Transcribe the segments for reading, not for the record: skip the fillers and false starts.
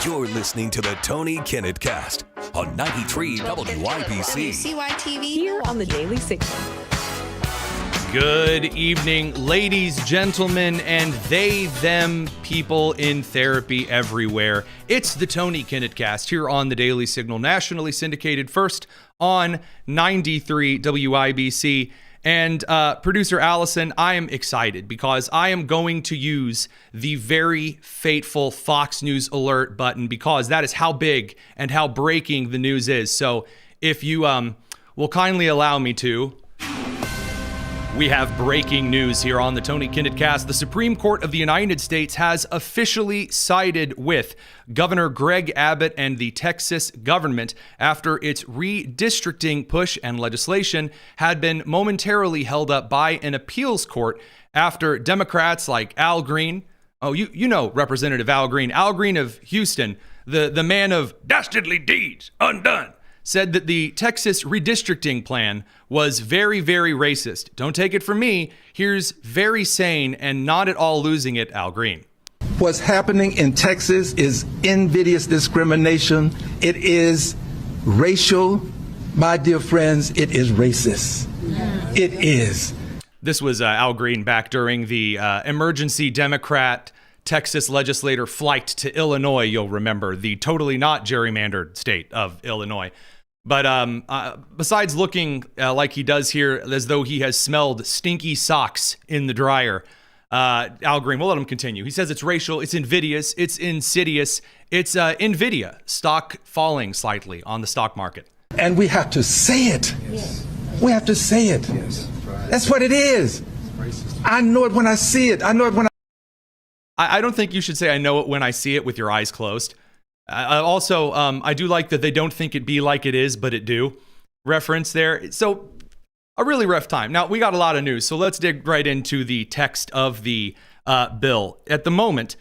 You're listening to the Tony Kinnett Cast on 93 WIBC. WCYTV. Here on the Daily Signal. Good evening, ladies, gentlemen, and they, them, people in therapy everywhere. It's the Tony Kinnett Cast here on the Daily Signal, nationally syndicated first on 93 WIBC. And producer Allison, I am excited because I am going to use the very fateful Fox News alert button because that is how big and how breaking the news is. So if you will kindly allow me to, we have breaking news here on the Tony Kinnett Cast. The Supreme Court of the United States has officially sided with Governor Greg Abbott and the Texas government after its redistricting push and legislation had been momentarily held up by an appeals court after Democrats like Al Green, you know Representative Al Green of Houston, the man of dastardly deeds undone, said that the Texas redistricting plan was very, very racist. Don't take it from me. Here's very sane and not at all losing it, Al Green. What's happening in Texas is invidious discrimination. It is racial. My dear friends, it is racist. It is. This was Al Green back during the emergency Democrat Texas legislator flight to Illinois. You'll remember the totally not gerrymandered state of Illinois. But besides looking like he does here, as though he has smelled stinky socks in the dryer, Al Green, we'll let him continue. He says it's racial, it's invidious, it's insidious, it's NVIDIA stock falling slightly on the stock market. And we have to say it. Yes. We have to say it. Yes. That's what it is. I know it when I see it. I know it when I don't think you should say I know it when I see it with your eyes closed. Also, I do like that they don't think it be like it is, but it do reference there. So a really rough time. Now, we got a lot of news, so let's dig right into the text of the bill. At the moment,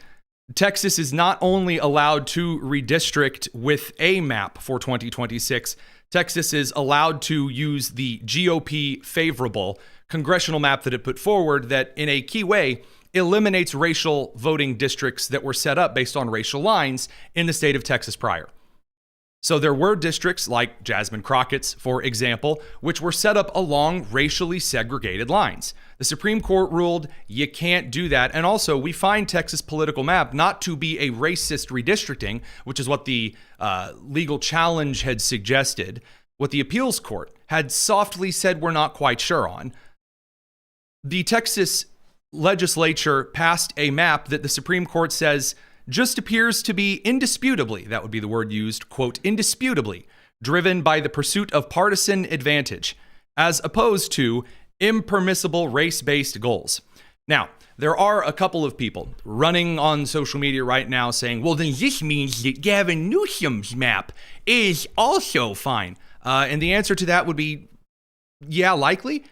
Texas is not only allowed to redistrict with a map for 2026, Texas is allowed to use the GOP favorable congressional map that it put forward that in a key way eliminates racial voting districts that were set up based on racial lines in the state of Texas prior. So there were districts like Jasmine Crockett's, for example, which were set up along racially segregated lines. The Supreme Court ruled you can't do that. And also, we find Texas political map not to be a racist redistricting, which is what the legal challenge had suggested, what the appeals court had softly said we're not quite sure on. The Texas legislature passed a map that the Supreme Court says just appears to be indisputably, that would be the word used, quote, indisputably driven by the pursuit of partisan advantage, as opposed to impermissible race-based goals. Now, there are a couple of people running on social media right now saying, well, then this means that Gavin Newsom's map is also fine. And the answer to that would be, yeah, likely,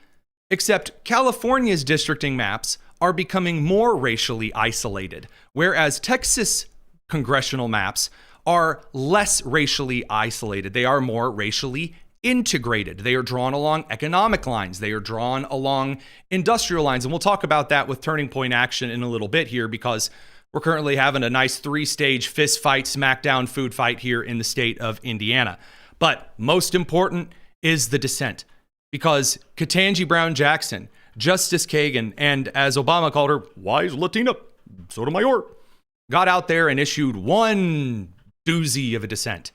except California's districting maps are becoming more racially isolated, whereas Texas congressional maps are less racially isolated. They are more racially integrated. They are drawn along economic lines. They are drawn along industrial lines. And we'll talk about that with Turning Point Action in a little bit here because we're currently having a nice 3-stage fist fight, smackdown food fight here in the state of Indiana. But most important is the dissent, because Ketanji Brown Jackson, Justice Kagan, and as Obama called her, wise Latina Sotomayor, got out there and issued one doozy of a dissent.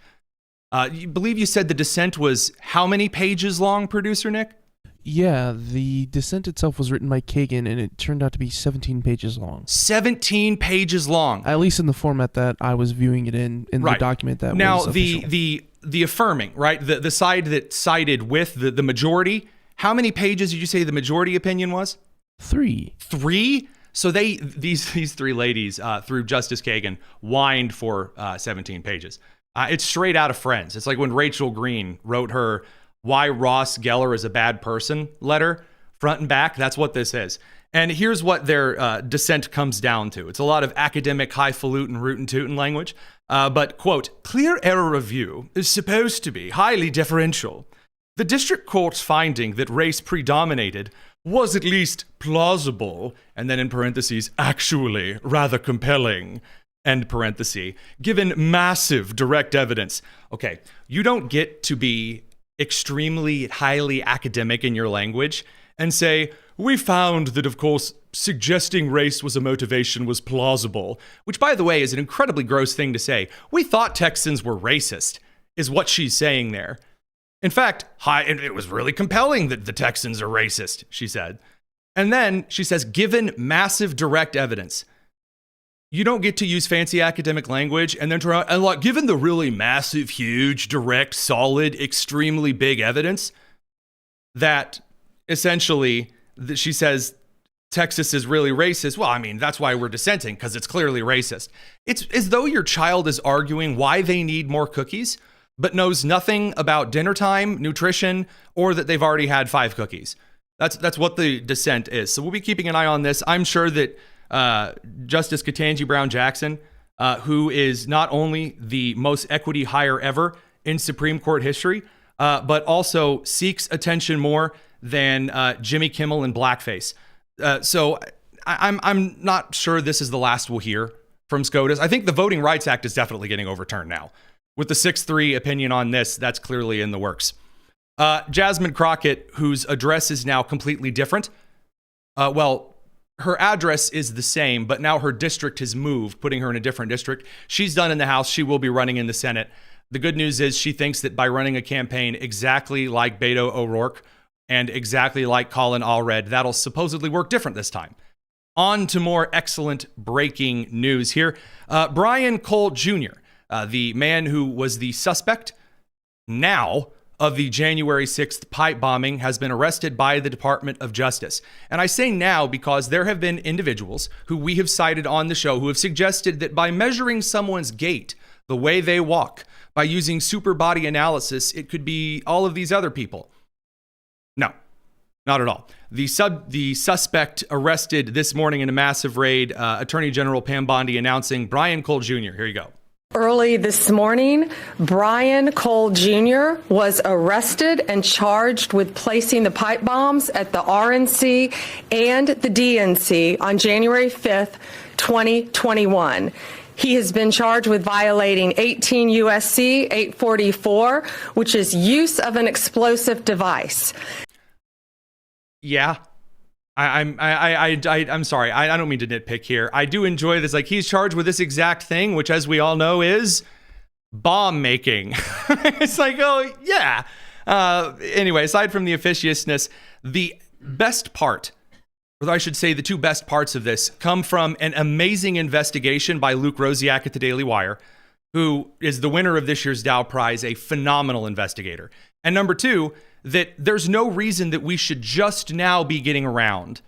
You believe you said the dissent was how many pages long, producer Nick? Yeah, the dissent itself was written by Kagan, and it turned out to be 17 pages long. 17 pages long. At least in the format that I was viewing it in right. The document that now, was official. Now, the affirming, right, the side that sided with the majority, how many pages did you say the majority opinion was? 3. 3? So these three ladies, through Justice Kagan, whined for 17 pages. It's straight out of Friends. It's like when Rachel Green wrote her Why Ross Geller is a Bad Person letter, front and back. That's what this is. And here's what their dissent comes down to. It's a lot of academic, highfalutin, rootin' tootin' language. But, quote, clear error review is supposed to be highly deferential. The district court's finding that race predominated was at least plausible, and then in parentheses, actually rather compelling. end parenthesis, given massive direct evidence. Okay, you don't get to be extremely highly academic in your language and say, we found that, of course, suggesting race was a motivation was plausible, which, by the way, is an incredibly gross thing to say. We thought Texans were racist, is what she's saying there. In fact, it was really compelling that the Texans are racist, she said. And then she says, given massive direct evidence. You don't get to use fancy academic language and then turn around and like, given the really massive, huge, direct, solid, extremely big evidence that essentially she says Texas is really racist. Well, I mean, that's why we're dissenting, because it's clearly racist. It's as though your child is arguing why they need more cookies, but knows nothing about dinner time, nutrition, or that they've already had 5 cookies. That's what the dissent is. So we'll be keeping an eye on this. I'm sure that Justice Ketanji Brown Jackson, who is not only the most equity hire ever in Supreme Court history, but also seeks attention more than Jimmy Kimmel in blackface. So I'm not sure this is the last we'll hear from SCOTUS. I think the Voting Rights Act is definitely getting overturned now. With the 6-3 opinion on this, that's clearly in the works. Jasmine Crockett, whose address is now completely different. Her address is the same, but now her district has moved, putting her in a different district. She's done in the House. She will be running in the Senate. The good news is she thinks that by running a campaign exactly like Beto O'Rourke and exactly like Colin Allred, that'll supposedly work different this time. On to more excellent breaking news here. Brian Cole Jr., the man who was the suspect now of the January 6th pipe bombing, has been arrested by the Department of Justice. And I say now because there have been individuals who we have cited on the show who have suggested that by measuring someone's gait, the way they walk, by using super body analysis, it could be all of these other people. No, not at all. The suspect arrested this morning in a massive raid, Attorney General Pam Bondi announcing Brian Cole Jr. Here you go. Early this morning, Brian Cole Jr. was arrested and charged with placing the pipe bombs at the RNC and the DNC on January 5th, 2021. He has been charged with violating 18 U.S.C. 844, which is use of an explosive device. Yeah. I'm sorry. I don't mean to nitpick here. I do enjoy this. Like, he's charged with this exact thing, which, as we all know, is bomb making. It's like, oh, yeah. Anyway, aside from the officiousness, the best part, or I should say the two best parts of this, come from an amazing investigation by Luke Rosiak at the Daily Wire, who is the winner of this year's Dow Prize, a phenomenal investigator. And number two, that there's no reason that we should just now be getting around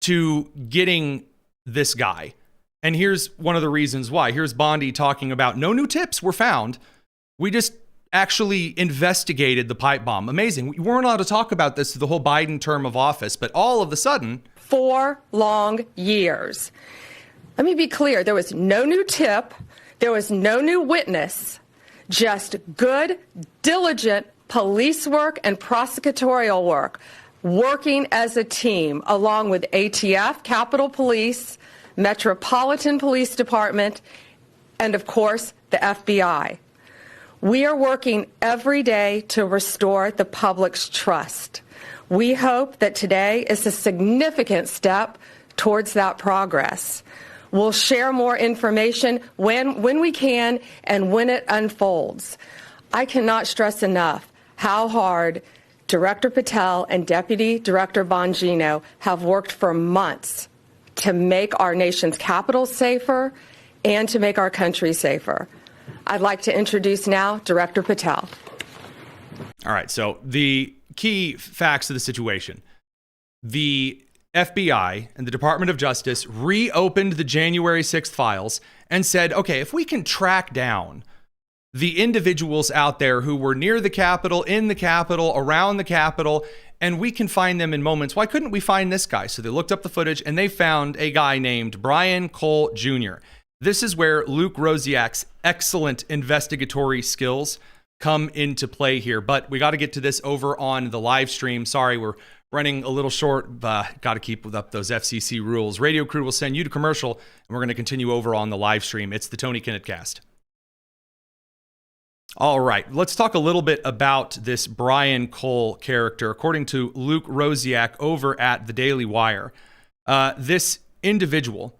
to getting this guy. And here's one of the reasons why. Here's Bondi talking about no new tips were found. We just actually investigated the pipe bomb. Amazing. We weren't allowed to talk about this through the whole Biden term of office, but all of a sudden... 4 long years. Let me be clear. There was no new tip. There was no new witness. Just good, diligent police work and prosecutorial work, working as a team along with ATF, Capitol Police, Metropolitan Police Department, and of course, the FBI. We are working every day to restore the public's trust. We hope that today is a significant step towards that progress. We'll share more information when we can and when it unfolds. I cannot stress enough how hard Director Patel and Deputy Director Bongino have worked for months to make our nation's capital safer and to make our country safer. I'd like to introduce now Director Patel. All right, so the key facts of the situation. The FBI and the Department of Justice reopened the January 6th files and said, okay, if we can track down the individuals out there who were near the Capitol, in the Capitol, around the Capitol, and we can find them in moments. Why couldn't we find this guy? So they looked up the footage and they found a guy named Brian Cole Jr. This is where Luke Rosiak's excellent investigatory skills come into play here. But we got to get to this over on the live stream. Sorry, we're running a little short. Got to keep up those FCC rules. Radio crew will send you to commercial, and we're going to continue over on the live stream. It's the Tony Kinnett Cast. All right, let's talk a little bit about this Brian Cole character. According to Luke Rosiak over at the Daily Wire, this individual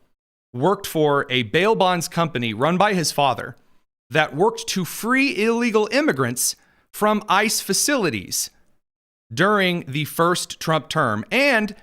worked for a bail bonds company run by his father that worked to free illegal immigrants from ICE facilities during the first Trump term and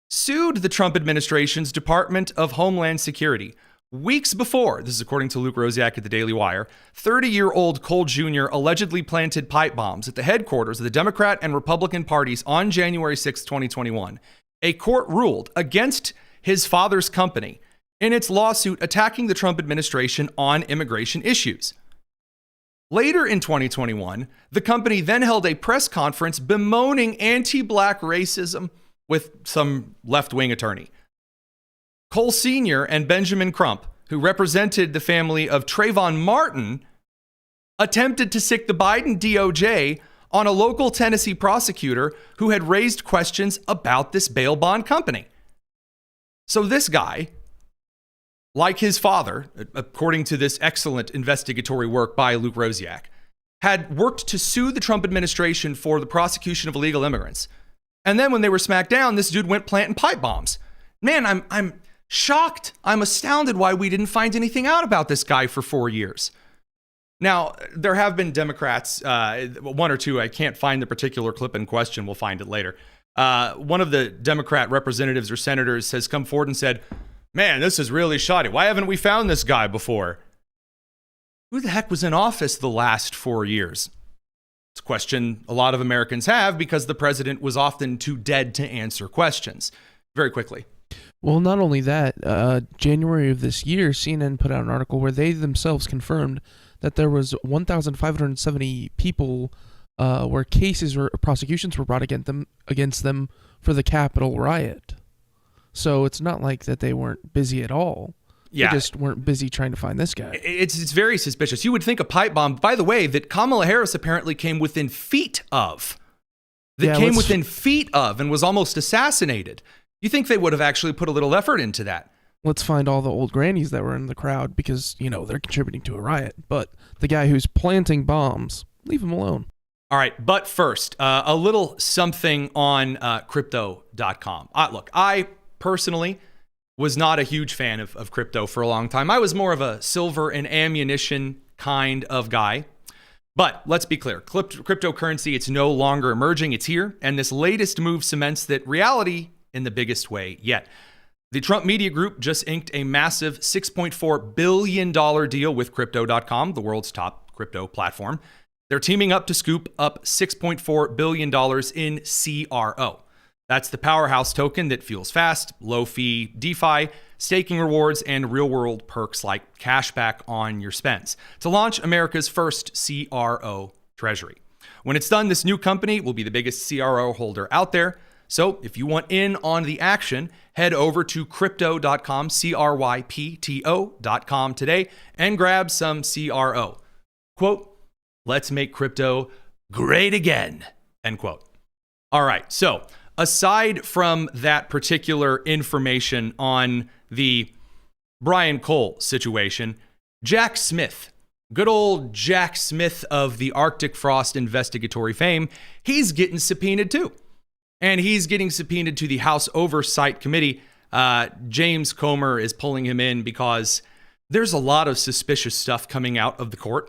sued the Trump administration's Department of Homeland Security. Weeks before, this is according to Luke Rosiak at the Daily Wire, 30-year-old Cole Jr. allegedly planted pipe bombs at the headquarters of the Democrat and Republican parties on January 6, 2021. A court ruled against his father's company in its lawsuit attacking the Trump administration on immigration issues. Later in 2021, the company then held a press conference bemoaning anti-black racism with some left-wing attorney. Cole Sr. and Benjamin Crump, who represented the family of Trayvon Martin, attempted to sic the Biden DOJ on a local Tennessee prosecutor who had raised questions about this bail bond company. So this guy, like his father, according to this excellent investigatory work by Luke Rosiak, had worked to sue the Trump administration for the prosecution of illegal immigrants. And then when they were smacked down, this dude went planting pipe bombs. Man, I'm shocked. I'm astounded why we didn't find anything out about this guy for 4 years. Now, there have been Democrats, one or two, I can't find the particular clip in question. We'll find it later. One of the Democrat representatives or senators has come forward and said, man, this is really shoddy. Why haven't we found this guy before? Who the heck was in office the last 4 years? It's a question a lot of Americans have because the president was often too dead to answer questions. Very quickly. Well, not only that, January of this year, CNN put out an article where they themselves confirmed that there was 1,570 people where cases or prosecutions were brought against them for the Capitol riot. So it's not like that they weren't busy at all. Yeah. They just weren't busy trying to find this guy. It's very suspicious. You would think a pipe bomb, by the way, that Kamala Harris apparently came within feet of. Within feet of and was almost assassinated. You think they would have actually put a little effort into that. Let's find all the old grannies that were in the crowd because, they're contributing to a riot. But the guy who's planting bombs, leave him alone. All right, but first, a little something on crypto.com. Look, I personally was not a huge fan of crypto for a long time. I was more of a silver and ammunition kind of guy. But let's be clear, cryptocurrency, it's no longer emerging, it's here. And this latest move cements that reality in the biggest way yet. The Trump Media Group just inked a massive $6.4 billion deal with Crypto.com, the world's top crypto platform. They're teaming up to scoop up $6.4 billion in CRO. That's the powerhouse token that fuels fast, low-fee DeFi, staking rewards, and real-world perks like cashback on your spends to launch America's first CRO treasury. When it's done, this new company will be the biggest CRO holder out there. So if you want in on the action, head over to crypto.com, CRYPTO.com today and grab some CRO. Quote, let's make crypto great again, end quote. All right, so aside from that particular information on the Brian Cole situation, Jack Smith, good old Jack Smith of the Arctic Frost investigatory fame, he's getting subpoenaed too. And he's getting subpoenaed to the House Oversight Committee. James Comer is pulling him in because there's a lot of suspicious stuff coming out of the court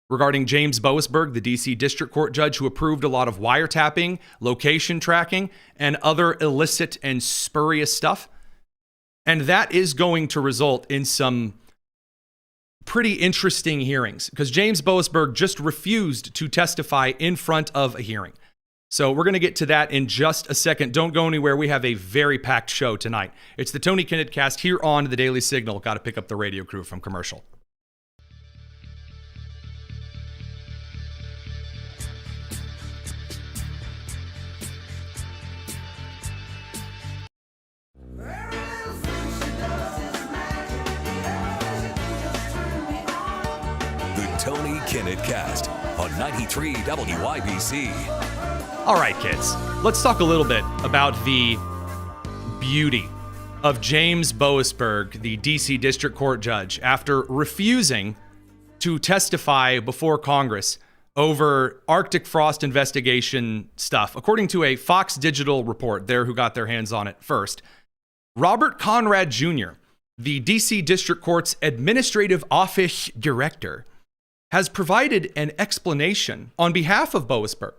regarding James Boasberg, the D.C. District Court judge who approved a lot of wiretapping, location tracking, and other illicit and spurious stuff. And that is going to result in some pretty interesting hearings because James Boasberg just refused to testify in front of a hearing. So we're going to get to that in just a second. Don't go anywhere. We have a very packed show tonight. It's the Tony Kinnett Cast here on the Daily Signal. Got to pick up the radio crew from commercial. The Tony Kinnett Cast on 93 WIBC. All right, kids, let's talk a little bit about the beauty of James Boasberg, the DC District Court judge, after refusing to testify before Congress over Arctic frost investigation stuff. According to a Fox Digital report, there who got their hands on it first, Robert Conrad Jr., the DC District Court's Administrative Office Director, has provided an explanation on behalf of Boasberg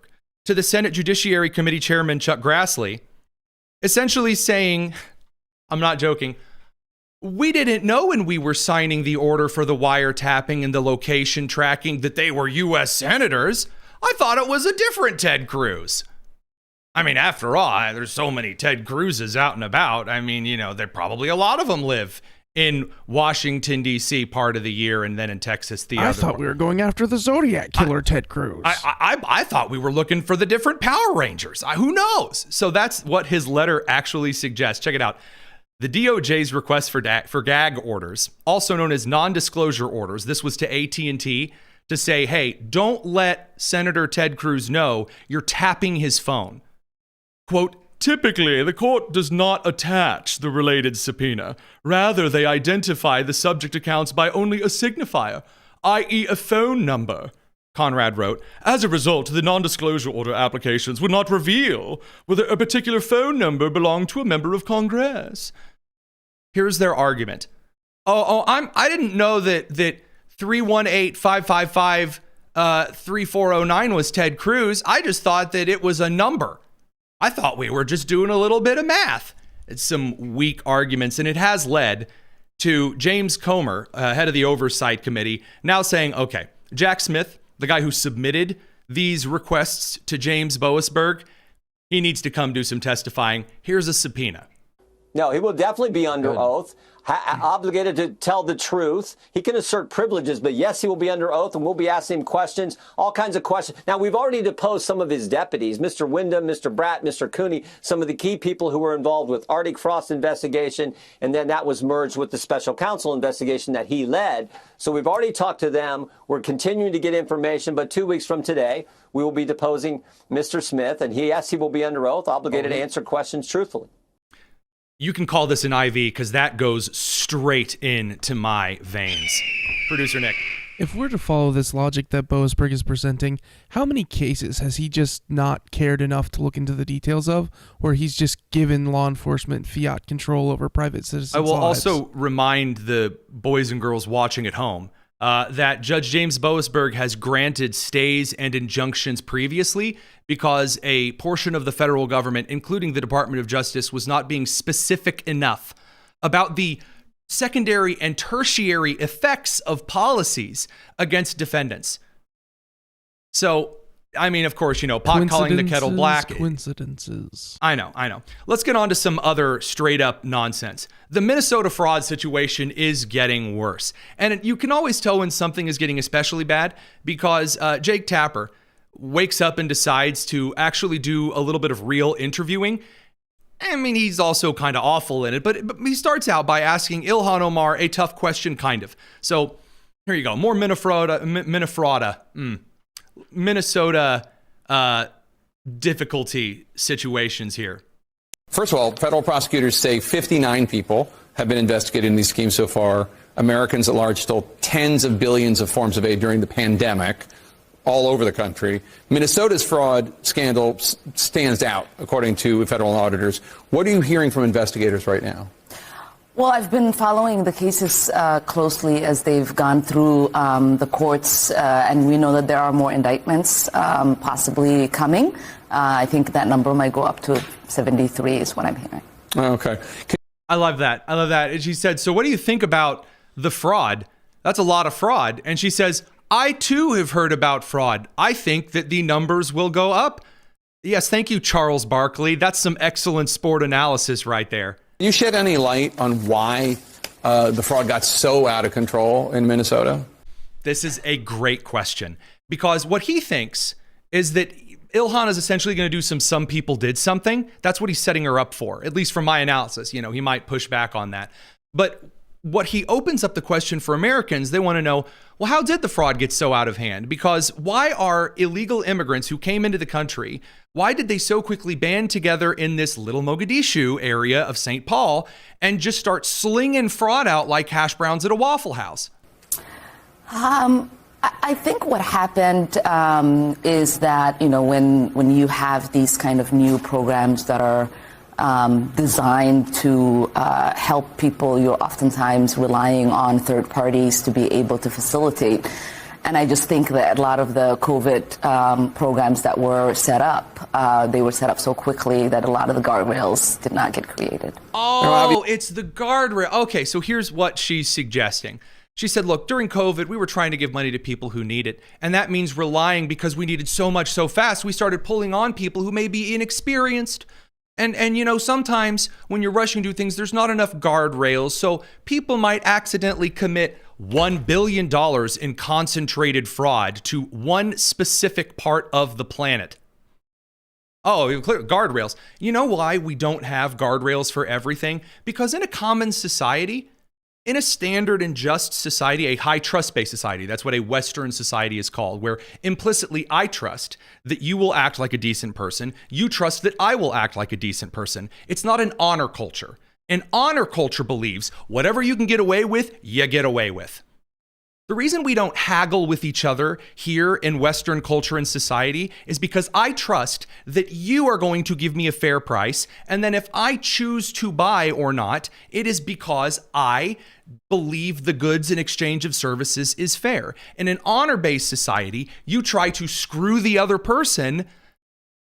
to the Senate Judiciary Committee Chairman Chuck Grassley, essentially saying, I'm not joking, we didn't know when we were signing the order for the wiretapping and the location tracking that they were U.S. senators. I thought it was a different Ted Cruz. I mean, after all, there's so many Ted Cruzes out and about. I mean, there probably a lot of them live in Washington, D.C. part of the year and then in Texas the other. I thought we were going after the Zodiac Killer, Ted Cruz. I thought we were looking for the different Power Rangers. Who knows? So that's what his letter actually suggests. Check it out. The DOJ's request for gag orders, also known as non-disclosure orders, this was to AT&T to say, hey, don't let Senator Ted Cruz know you're tapping his phone. Quote, typically, the court does not attach the related subpoena. Rather, they identify the subject accounts by only a signifier, i.e. a phone number, Conrad wrote. As a result, the non-disclosure order applications would not reveal whether a particular phone number belonged to a member of Congress. Here's their argument. I didn't know that 318-555-3409 was Ted Cruz. I just thought that it was a number. I thought we were just doing a little bit of math. It's some weak arguments, and it has led to James Comer, head of the Oversight Committee, now saying, okay, Jack Smith, the guy who submitted these requests to James Boasberg, he needs to come do some testifying. Here's a subpoena. No, he will definitely be under oath, obligated to tell the truth. He can assert privileges, but yes, he will be under oath, and we'll be asking him questions, all kinds of questions. Now, we've already deposed some of his deputies, Mr. Wyndham, Mr. Bratt, Mr. Cooney, some of the key people who were involved with Arctic frost investigation, and then that was merged with the special counsel investigation that he led. So we've already talked to them. We're continuing to get information, but 2 weeks from today, we will be deposing Mr. Smith, and he will be under oath, obligated to answer questions truthfully. You can call this an IV because that goes straight into my veins. Producer Nick. If we're to follow this logic that Boasberg is presenting, how many cases has he just not cared enough to look into the details of, where he's just given law enforcement fiat control over private citizens' I will lives? also remind the boys and girls watching at home that Judge James Boasberg has granted stays and injunctions previously because a portion of the federal government, including the Department of Justice, was not being specific enough about the secondary and tertiary effects of policies against defendants. So, I mean, of course, pot calling the kettle black. Coincidences. I know. Let's get on to some other straight up nonsense. The Minnesota fraud situation is getting worse. And you can always tell when something is getting especially bad because Jake Tapper wakes up and decides to actually do a little bit of real interviewing. I mean, he's also kind of awful in it, but he starts out by asking Ilhan Omar a tough question, kind of. So here you go. More Minnesota difficulty situations here. First of all, federal prosecutors say 59 people have been investigated in these schemes so far. Americans at large stole tens of billions of forms of aid during the pandemic all over the country. Minnesota's fraud scandal stands out, according to federal auditors. What are you hearing from investigators right now? Well, I've been following the cases closely as they've gone through the courts, and we know that there are more indictments possibly coming. I think that number might go up to 73 is what I'm hearing. Okay. I love that. And she said, so what do you think about the fraud? That's a lot of fraud. And she says, I too have heard about fraud. I think that the numbers will go up. Yes, thank you, Charles Barkley. That's some excellent sport analysis right there. Can you shed any light on why the fraud got so out of control in Minnesota? This is a great question because what he thinks is that Ilhan is essentially going to do some people did something. That's what he's setting her up for, at least from my analysis. He might push back on that. But what he opens up the question for Americans, they want to know, well, how did the fraud get so out of hand? Because why are illegal immigrants who came into the country, why did they so quickly band together in this little Mogadishu area of St. Paul and just start slinging fraud out like hash browns at a Waffle House? I think what happened is that, when you have these kind of new programs that are designed to help people, you're oftentimes relying on third parties to be able to facilitate. And I just think that a lot of the COVID programs that were set up, they were set up so quickly that a lot of the guardrails did not get created. Oh, it's the guardrail. Okay, so here's what she's suggesting. She said, look, during COVID, we were trying to give money to people who need it. And that means relying, because we needed so much so fast, we started pulling on people who may be inexperienced. And sometimes when you're rushing to do things, there's not enough guardrails. So people might accidentally commit $1 billion in concentrated fraud to one specific part of the planet. Oh, guardrails. You know why we don't have guardrails for everything? Because in a common society, in a standard and just society, a high trust-based society, that's what a Western society is called, where implicitly I trust that you will act like a decent person. You trust that I will act like a decent person. It's not an honor culture. An honor culture believes whatever you can get away with, you get away with. The reason we don't haggle with each other here in Western culture and society is because I trust that you are going to give me a fair price. And then if I choose to buy or not, it is because I believe the goods in exchange of services is fair. In an honor-based society, you try to screw the other person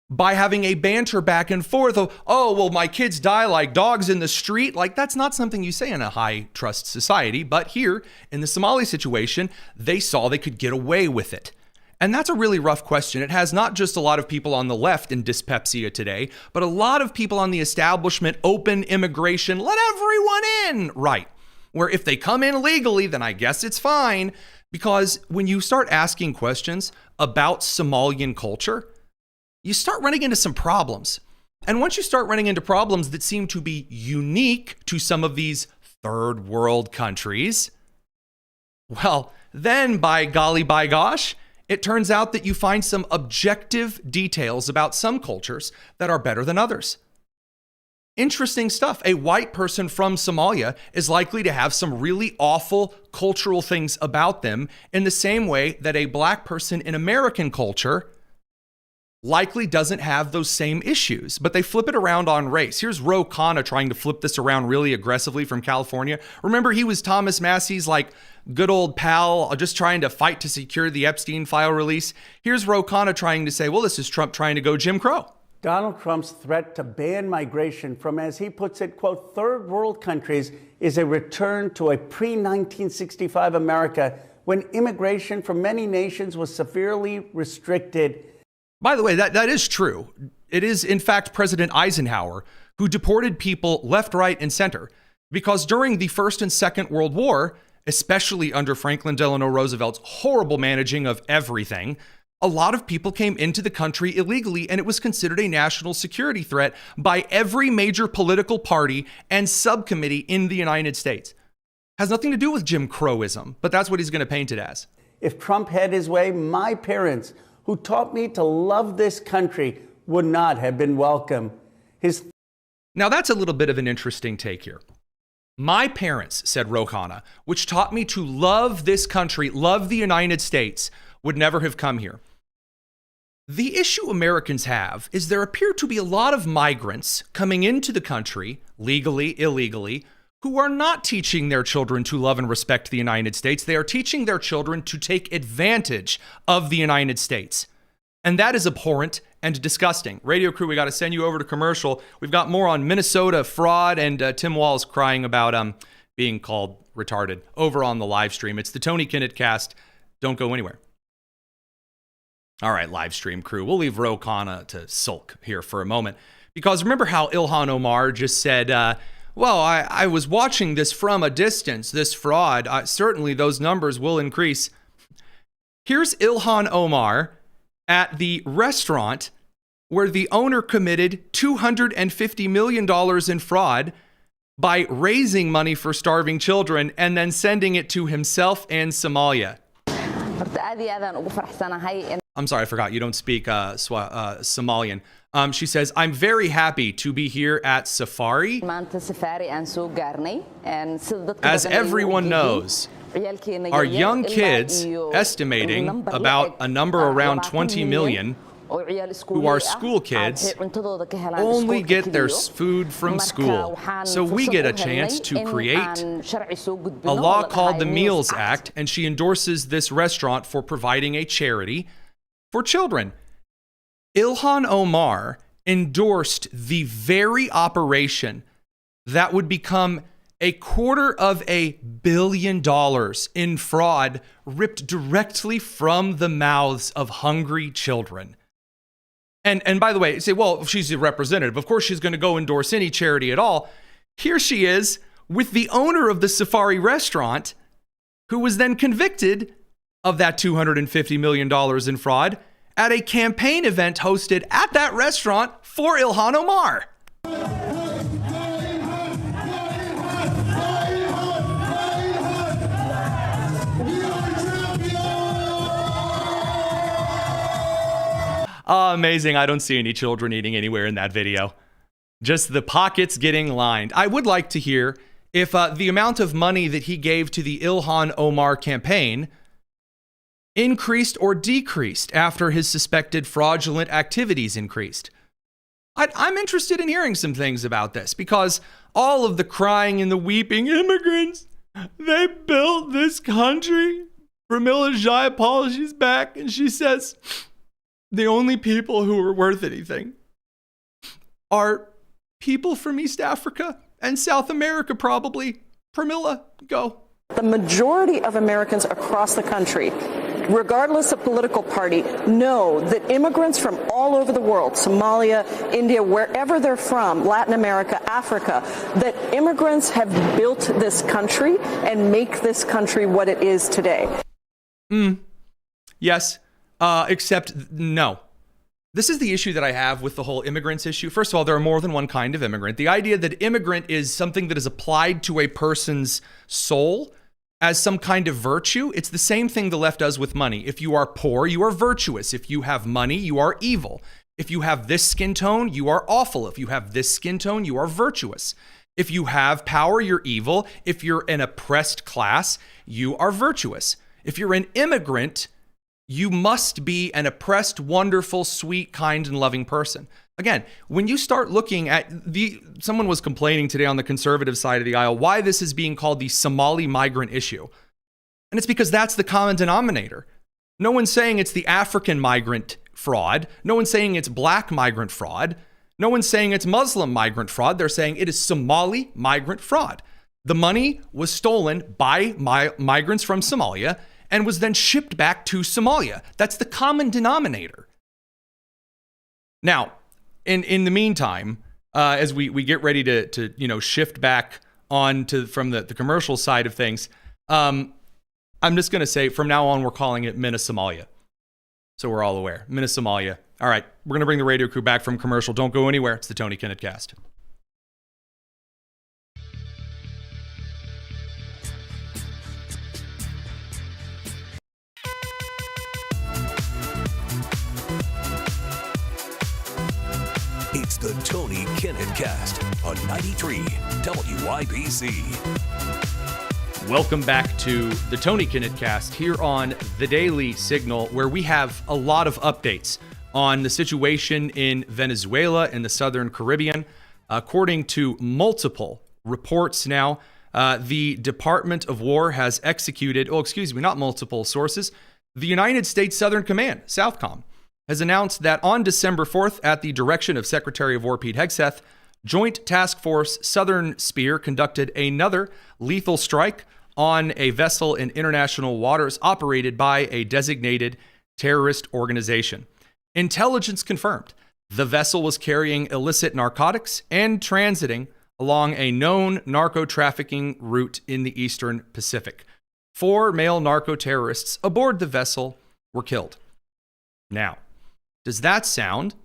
by having a banter back and forth of, oh, well, my kids die like dogs in the street. Like, that's not something you say in a high trust society. But here in the Somali situation, they saw they could get away with it. And that's a really rough question. It has not just a lot of people on the left in dyspepsia today, but a lot of people on the establishment, open immigration, let everyone in, right? Where if they come in legally, then I guess it's fine. Because when you start asking questions about Somalian culture, you start running into some problems. And once you start running into problems that seem to be unique to some of these third world countries, well, then by golly, by gosh, it turns out that you find some objective details about some cultures that are better than others. Interesting stuff. A white person from Somalia is likely to have some really awful cultural things about them in the same way that a black person in American culture likely doesn't have those same issues, but they flip it around on race. Here's Ro Khanna trying to flip this around really aggressively from California. Remember, he was Thomas Massey's good old pal, just trying to fight to secure the Epstein file release. Here's Ro Khanna trying to say, well, this is Trump trying to go Jim Crow. Donald Trump's threat to ban migration from, as he puts it, quote, third world countries is a return to a pre-1965 America when immigration from many nations was severely restricted. By the way, that is true. It is, in fact, President Eisenhower who deported people left, right, and center. Because during the First and Second World War, especially under Franklin Delano Roosevelt's horrible managing of everything, a lot of people came into the country illegally, and it was considered a national security threat by every major political party and subcommittee in the United States. Has nothing to do with Jim Crowism, but that's what he's going to paint it as. If Trump had his way, my parents, who taught me to love this country, would not have been welcome. Now that's a little bit of an interesting take here. My parents, said Ro Khanna, which taught me to love this country, love the United States, would never have come here. The issue Americans have is there appear to be a lot of migrants coming into the country, legally, illegally, who are not teaching their children to love and respect the United States. They are teaching their children to take advantage of the United States. And that is abhorrent and disgusting. Radio crew, we got to send you over to commercial. We've got more on Minnesota fraud and Tim Walz crying about being called retarded over on the live stream. It's the Tony Kinnett Cast. Don't go anywhere. All right, live stream crew, we'll leave Ro Khanna to sulk here for a moment. Because remember how Ilhan Omar just said, well, I was watching this from a distance, this fraud. Certainly those numbers will increase. Here's Ilhan Omar at the restaurant where the owner committed $250 million in fraud by raising money for starving children and then sending it to himself and Somalia. I'm sorry, I forgot. You don't speak Somalian. She says, I'm very happy to be here at Safari. As everyone knows, our young kids, estimating about a number around 20 million, who are school kids, only get their food from school. So we get a chance to create a law called the Meals Act, and she endorses this restaurant for providing a charity for children. Ilhan Omar endorsed the very operation that would become $250 million in fraud ripped directly from the mouths of hungry children. And by the way, you say, well, she's a representative. Of course, she's going to go endorse any charity at all. Here she is with the owner of the Safari restaurant, who was then convicted of that $250 million in fraud at a campaign event hosted at that restaurant for Ilhan Omar. Oh, amazing. I don't see any children eating anywhere in that video. Just the pockets getting lined. I would like to hear if the amount of money that he gave to the Ilhan Omar campaign increased or decreased after his suspected fraudulent activities increased. I'm interested in hearing some things about this, because all of the crying and the weeping, immigrants, they built this country. Pramila Jayapal, she's back, and she says, the only people who are worth anything are people from East Africa and South America, probably. Pramila, go. The majority of Americans across the country, regardless of political party, know that immigrants from all over the world, Somalia, India, wherever they're from, Latin America, Africa, that immigrants have built this country and make this country what it is today. Yes. Except no. This is the issue that I have with the whole immigrants issue. First of all, there are more than one kind of immigrant. The idea that immigrant is something that is applied to a person's soul as some kind of virtue, it's the same thing the left does with money. If you are poor, you are virtuous. If you have money, you are evil. If you have this skin tone, you are awful. If you have this skin tone, you are virtuous. If you have power, you're evil. If you're an oppressed class, you are virtuous. If you're an immigrant, you must be an oppressed, wonderful, sweet, kind, and loving person. Again, when you start looking at someone was complaining today on the conservative side of the aisle why this is being called the Somali migrant issue. And it's because that's the common denominator. No one's saying it's the African migrant fraud. No one's saying it's black migrant fraud. No one's saying it's Muslim migrant fraud. They're saying it is Somali migrant fraud. The money was stolen by migrants from Somalia and was then shipped back to Somalia. That's the common denominator. Now, in the meantime, as we get ready to shift back on from the commercial side of things, I'm just going to say from now on we're calling it Somalia. So we're all aware. Somalia. All right, we're going to bring the radio crew back from commercial. Don't go anywhere. It's the Tony Kinnett Cast. It's the Tony Kinnett Cast on 93 WIBC. Welcome back to the Tony Kinnett Cast here on the Daily Signal, where we have a lot of updates on the situation in Venezuela and the Southern Caribbean. According to multiple reports now, the Department of War has executed, not multiple sources, the United States Southern Command, SOUTHCOM, has announced that on December 4th, at the direction of Secretary of War Pete Hegseth, Joint Task Force Southern Spear conducted another lethal strike on a vessel in international waters operated by a designated terrorist organization. Intelligence confirmed the vessel was carrying illicit narcotics and transiting along a known narco-trafficking route in the Eastern Pacific. 4 male narco-terrorists aboard the vessel were killed. Now, does that sound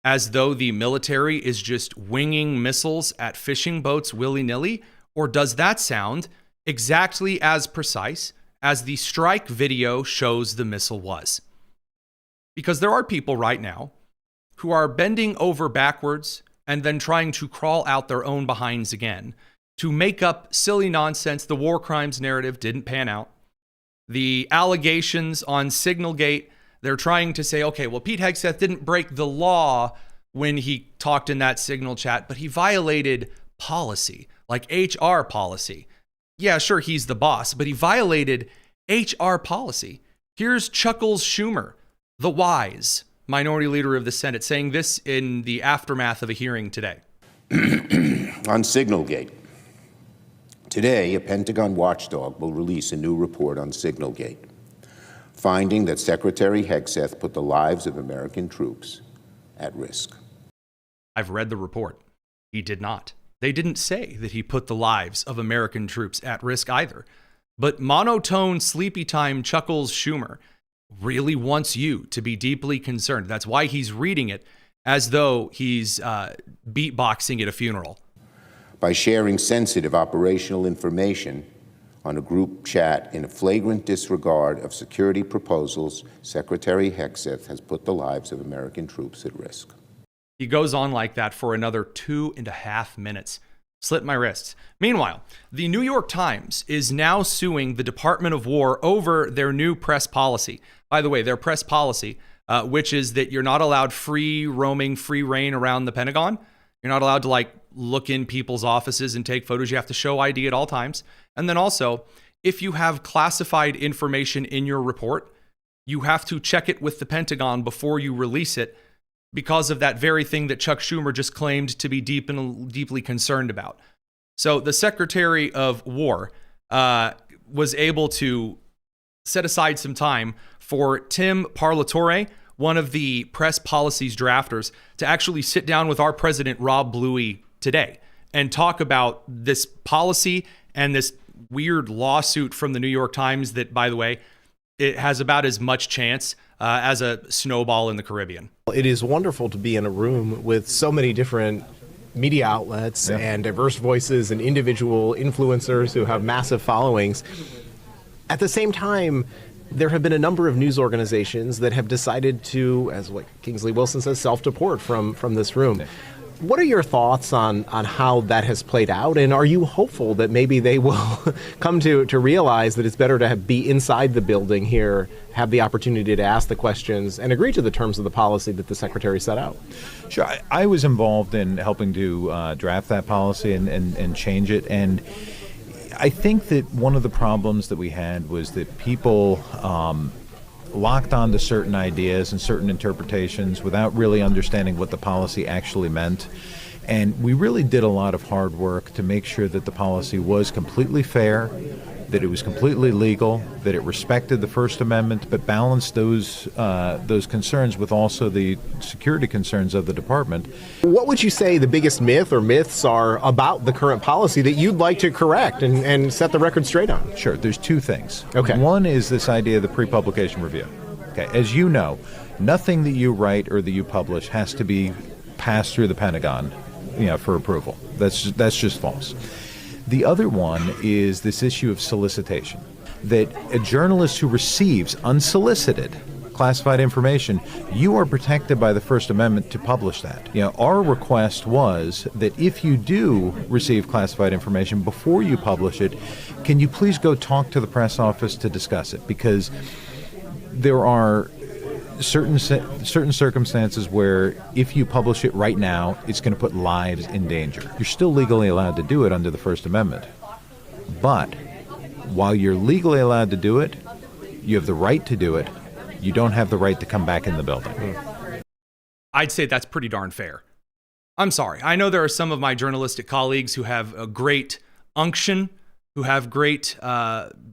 as though the military is just winging missiles at fishing boats willy-nilly? Or does that sound exactly as precise as the strike video shows the missile was? Because there are people right now who are bending over backwards and then trying to crawl out their own behinds again to make up silly nonsense. The war crimes narrative didn't pan out. The allegations on Signalgate, they're trying to say, okay, well, Pete Hegseth didn't break the law when he talked in that Signal chat, but he violated policy, like HR policy. Yeah, sure, he's the boss, but he violated HR policy. Here's Chuckles Schumer, the wise minority leader of the Senate, saying this in the aftermath of a hearing today. On Signalgate. Today, a Pentagon watchdog will release a new report on Signalgate, finding that Secretary Hegseth put the lives of American troops at risk. I've read the report. He did not. They didn't say that he put the lives of American troops at risk either. But monotone, sleepy time Chuckles Schumer really wants you to be deeply concerned. That's why he's reading it as though he's beatboxing at a funeral. By sharing sensitive operational information on a group chat in a flagrant disregard of security proposals, Secretary Hegseth has put the lives of American troops at risk. He goes on like that for another 2.5 minutes. Slit my wrists. Meanwhile, the New York Times is now suing the Department of War over their new press policy. By the way, their press policy, which is that you're not allowed free roaming, free reign around the Pentagon. You're not allowed to look in people's offices and take photos. You have to show ID at all times. And then also, if you have classified information in your report, you have to check it with the Pentagon before you release it, because of that very thing that Chuck Schumer just claimed to be deeply concerned about. So the Secretary of War was able to set aside some time for Tim Parlatore, one of the press policies drafters, to actually sit down with our president, Rob Bluey, today and talk about this policy and this weird lawsuit from the New York Times that, by the way, it has about as much chance as a snowball in the Caribbean. It is wonderful to be in a room with so many different media outlets and diverse voices and individual influencers who have massive followings. At the same time, there have been a number of news organizations that have decided to, as what Kingsley Wilson says, self-deport from this room. What are your thoughts on how that has played out? And are you hopeful that maybe they will come to realize that it's better to be inside the building here, have the opportunity to ask the questions, and agree to the terms of the policy that the Secretary set out? Sure. I was involved in helping to draft that policy and change it. And I think that one of the problems that we had was that people locked on to certain ideas and certain interpretations without really understanding what the policy actually meant. And we really did a lot of hard work to make sure that the policy was completely fair, that it was completely legal, that it respected the First Amendment, but balanced those concerns with also the security concerns of the department. What would you say the biggest myth or myths are about the current policy that you'd like to correct and set the record straight on? Sure. There's two things. Okay. One is this idea of the pre-publication review. Okay. As you know, nothing that you write or that you publish has to be passed through the Pentagon, for approval. That's just false. The other one is this issue of solicitation, that a journalist who receives unsolicited classified information, you are protected by the First Amendment to publish that. Our request was that if you do receive classified information before you publish it, can you please go talk to the press office to discuss it? Because there are certain circumstances where if you publish it right now, it's going to put lives in danger. You're still legally allowed to do it under the First Amendment. But while you're legally allowed to do it, you have the right to do it. You don't have the right to come back in the building. I'd say that's pretty darn fair. I'm sorry. I know there are some of my journalistic colleagues who have a great unction, who have great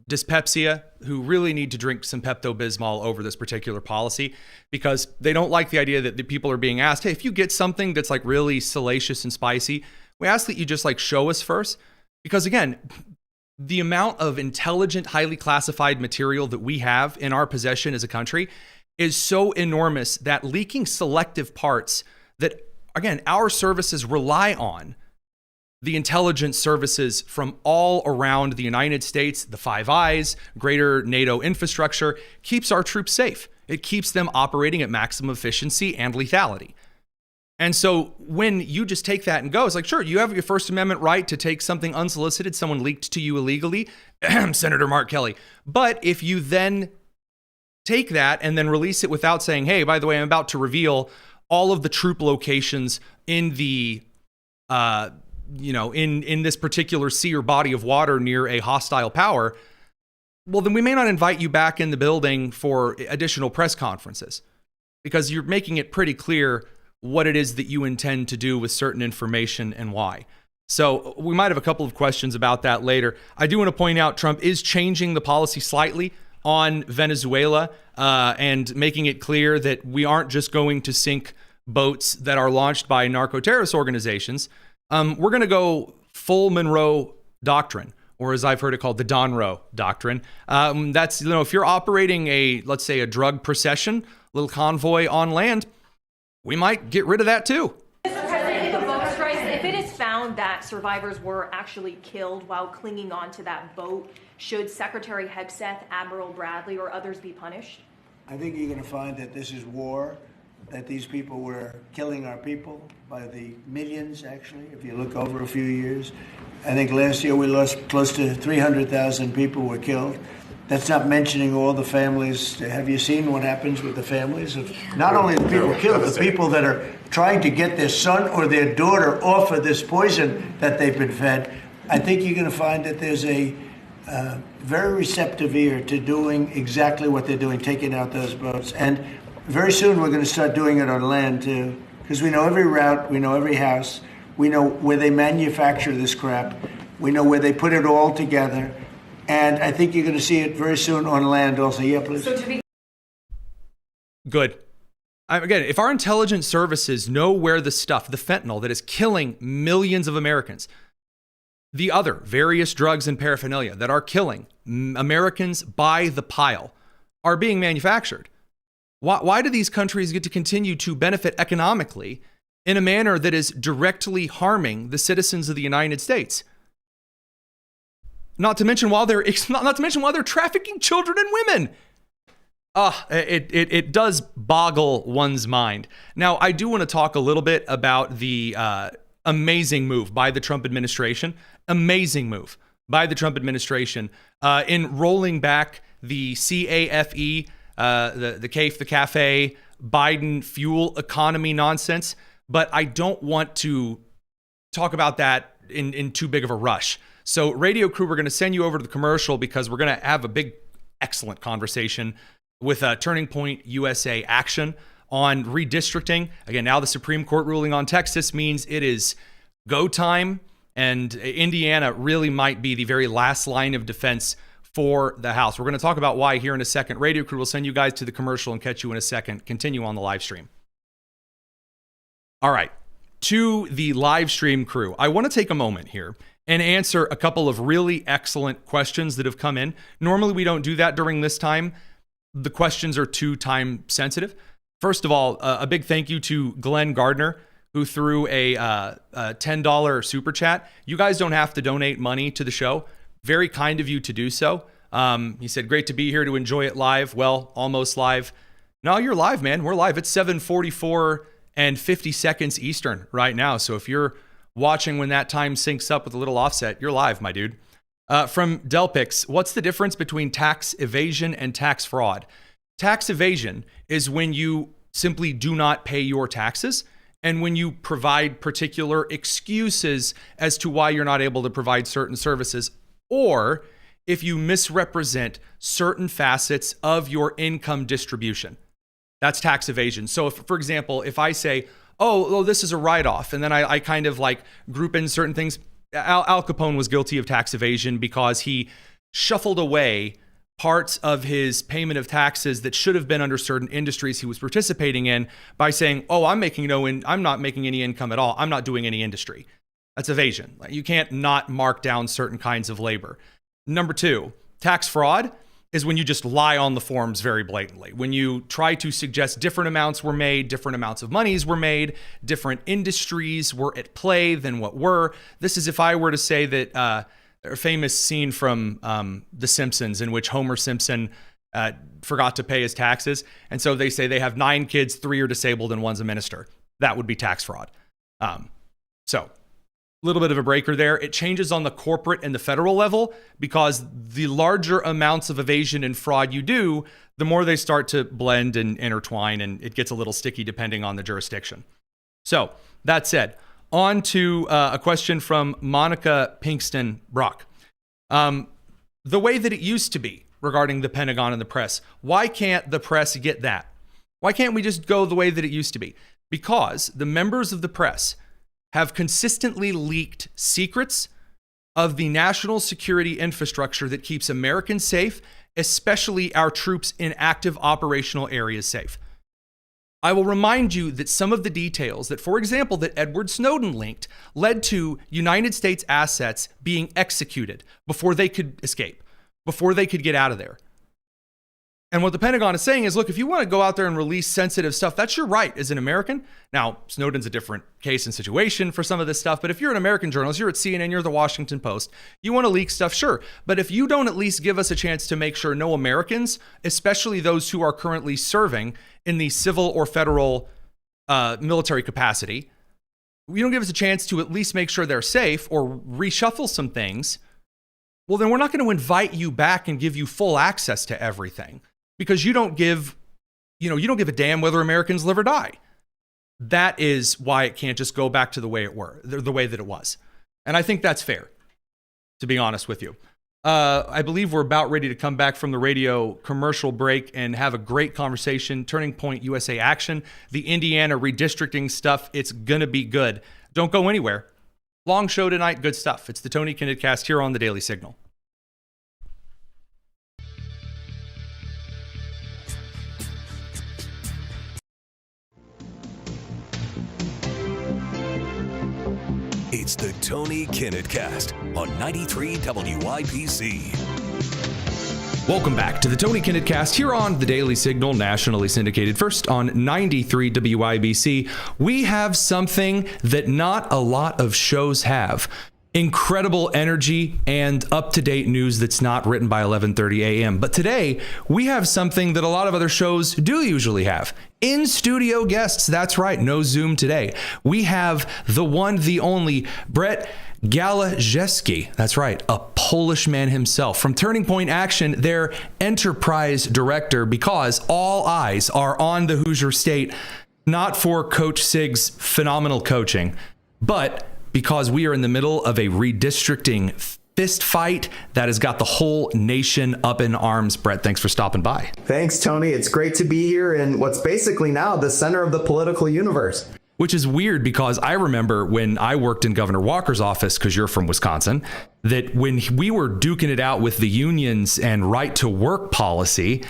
dyspepsia, who really need to drink some Pepto-Bismol over this particular policy because they don't like the idea that the people are being asked, hey, if you get something that's really salacious and spicy, we ask that you just show us first. Because again, the amount of intelligent, highly classified material that we have in our possession as a country is so enormous that leaking selective parts that, again, our services rely on the intelligence services from all around the United States, the Five Eyes, greater NATO infrastructure, keeps our troops safe. It keeps them operating at maximum efficiency and lethality. And so when you just take that and go, it's like, sure, you have your First Amendment right to take something unsolicited, someone leaked to you illegally, Senator Mark Kelly. But if you then take that and then release it without saying, hey, by the way, I'm about to reveal all of the troop locations in the, in this particular sea or body of water near a hostile power, well, then we may not invite you back in the building for additional press conferences, because you're making it pretty clear what it is that you intend to do with certain information and why. So we might have a couple of questions about that later. I do want to point out Trump is changing the policy slightly on Venezuela and making it clear that we aren't just going to sink boats that are launched by narco-terrorist organizations. We're going to go full Monroe Doctrine, or as I've heard it called, the Donroe Doctrine. That's, if you're operating let's say a drug procession, little convoy on land, we might get rid of that too. Mr. President, if a boat strikes, if it is found that survivors were actually killed while clinging onto that boat, should Secretary Hegseth, Admiral Bradley, or others be punished? I think you're going to find that this is war, that these people were killing our people by the millions, actually, if you look over a few years. I think last year we lost close to 300,000 people were killed. That's not mentioning all the families. Have you seen what happens with the families of not only the people killed, the people that are trying to get their son or their daughter off of this poison that they've been fed? I think you're going to find that there's a very receptive ear to doing exactly what they're doing, taking out those boats. And very soon we're going to start doing it on land too, because we know every route, we know every house, we know where they manufacture this crap, we know where they put it all together. And I think you're going to see it very soon on land also. Yeah, please. Good. Again, if our intelligence services know where the stuff, the fentanyl that is killing millions of Americans, the other various drugs and paraphernalia that are killing Americans by the pile are being manufactured, why do these countries get to continue to benefit economically in a manner that is directly harming the citizens of the United States? Not to mention while they're trafficking children and women. It does boggle one's mind. Now, I do want to talk a little bit about the amazing move by the Trump administration. Amazing move by the Trump administration in rolling back the CAFE, the CAFE, the CAFE, Biden fuel economy nonsense. But I don't want to talk about that in too big of a rush. So radio crew, we're going to send you over to the commercial because we're going to have a big, excellent conversation with Turning Point USA Action on redistricting. Again, now the Supreme Court ruling on Texas means it is go time, and Indiana really might be the very last line of defense for the House. We're going to talk about why here in a second. Radio crew will send you guys to the commercial and catch you in a second. Continue on the live stream. All right, to the live stream crew, I want to take a moment here and answer a couple of really excellent questions that have come in. Normally, we don't do that during this time. The questions are too time sensitive. First of all, a big thank you to Glenn Gardner, who threw a $10 super chat. You guys don't have to donate money to the show. Very kind of you to do so. He said, great to be here to enjoy it live. Well, almost live. No, you're live, man. We're live. It's 7:44 and 50 seconds Eastern right now. So if you're watching when that time syncs up with a little offset, you're live, my dude. From Delpix, what's the difference between tax evasion and tax fraud? Tax evasion is when you simply do not pay your taxes and when you provide particular excuses as to why you're not able to provide certain services, or if you misrepresent certain facets of your income distribution. That's tax evasion. So if, for example, if I say, oh, this is a write-off, and then I kind of like group in certain things. Al Capone was guilty of tax evasion because he shuffled away parts of his payment of taxes that should have been under certain industries he was participating in by saying, oh, I'm not making any income at all. I'm not doing any industry. That's evasion. You can't not mark down certain kinds of labor. Number two, tax fraud is when you just lie on the forms very blatantly. When you try to suggest different amounts were made, different amounts of monies were made, different industries were at play than what were. This is if I were to say that a famous scene from The Simpsons in which Homer Simpson forgot to pay his taxes. And so they say they have 9 kids, 3 are disabled, and 1's a minister. That would be tax fraud. So a little bit of a breaker there. It changes on the corporate and the federal level because the larger amounts of evasion and fraud you do, the more they start to blend and intertwine, and it gets a little sticky depending on the jurisdiction. So that said, on to a question from Monica Pinkston Brock. The way that it used to be regarding the Pentagon and the press, why can't the press get that? Why can't we just go the way that it used to be? Because the members of the press have consistently leaked secrets of the national security infrastructure that keeps Americans safe, especially our troops in active operational areas safe. I will remind you that some of the details that, for example, that Edward Snowden linked led to United States assets being executed before they could escape, before they could get out of there. And what the Pentagon is saying is, look, if you want to go out there and release sensitive stuff, that's your right as an American. Now, Snowden's a different case and situation for some of this stuff, but if you're an American journalist, you're at CNN, you're the Washington Post, you want to leak stuff, sure. But if you don't at least give us a chance to make sure no Americans, especially those who are currently serving in the civil or federal military capacity, you don't give us a chance to at least make sure they're safe or reshuffle some things, well, then we're not going to invite you back and give you full access to everything. Because you don't give a damn whether Americans live or die. That is why it can't just go back to the way that it was. And I think that's fair, to be honest with you. I believe we're about ready to come back from the radio commercial break and have a great conversation. Turning Point USA Action, the Indiana redistricting stuff, it's going to be good. Don't go anywhere. Long show tonight, good stuff. It's the Tony Kinnett Cast here on the Daily Signal. It's the Tony Kinnett Cast on 93 WIPC. Welcome back to the Tony Kinnett Cast here on the Daily Signal, nationally syndicated first on 93 WIBC. We have something that not a lot of shows have. Incredible energy and up-to-date news that's not written by 11:30 a.m. But today, we have something that a lot of other shows do usually have. In-studio guests, that's right, no Zoom today. We have the one, the only, Brett Galaszewski. That's right, a Polish man himself. From Turning Point Action, their enterprise director, because all eyes are on the Hoosier State, not for Coach Sig's phenomenal coaching, but because we are in the middle of a redistricting fist fight that has got the whole nation up in arms. Brett, thanks for stopping by. Thanks, Tony. It's great to be here in what's basically now the center of the political universe. Which is weird because I remember when I worked in Governor Walker's office, because you're from Wisconsin, that when we were duking it out with the unions and right to work policy,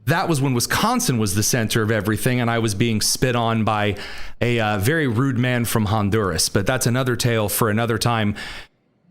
that was when Wisconsin was the center of everything, and I was being spit on by a very rude man from Honduras. But that's another tale for another time.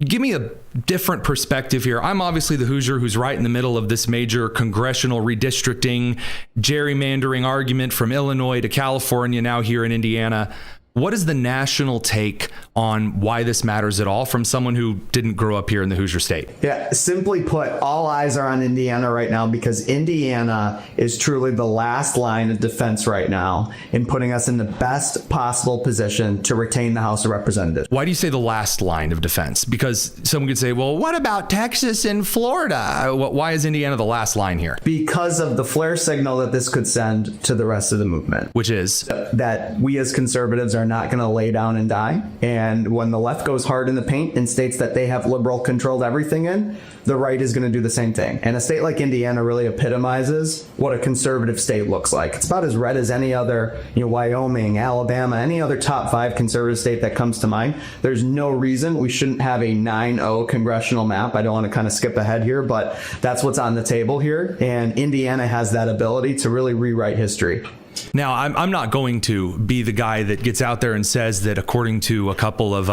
Give me a different perspective here. I'm obviously the Hoosier who's right in the middle of this major congressional redistricting, gerrymandering argument from Illinois to California, now here in Indiana. What is the national take on why this matters at all from someone who didn't grow up here in the Hoosier State? Yeah, simply put, all eyes are on Indiana right now because Indiana is truly the last line of defense right now in putting us in the best possible position to retain the House of Representatives. Why do you say the last line of defense? Because someone could say, well, what about Texas and Florida? Why is Indiana the last line here? Because of the flare signal that this could send to the rest of the movement. Which is? That we as conservatives are not going to lay down and die. And when the left goes hard in the paint and states that they have liberal controlled everything in, the right is going to do the same thing. And a state like Indiana really epitomizes what a conservative state looks like. It's about as red as any other, Wyoming, Alabama, any other top 5 conservative state that comes to mind. There's no reason we shouldn't have a 9-0 congressional map. I don't want to kind of skip ahead here, but that's what's on the table here. And Indiana has that ability to really rewrite history. Now, I'm not going to be the guy that gets out there and says that according to a couple of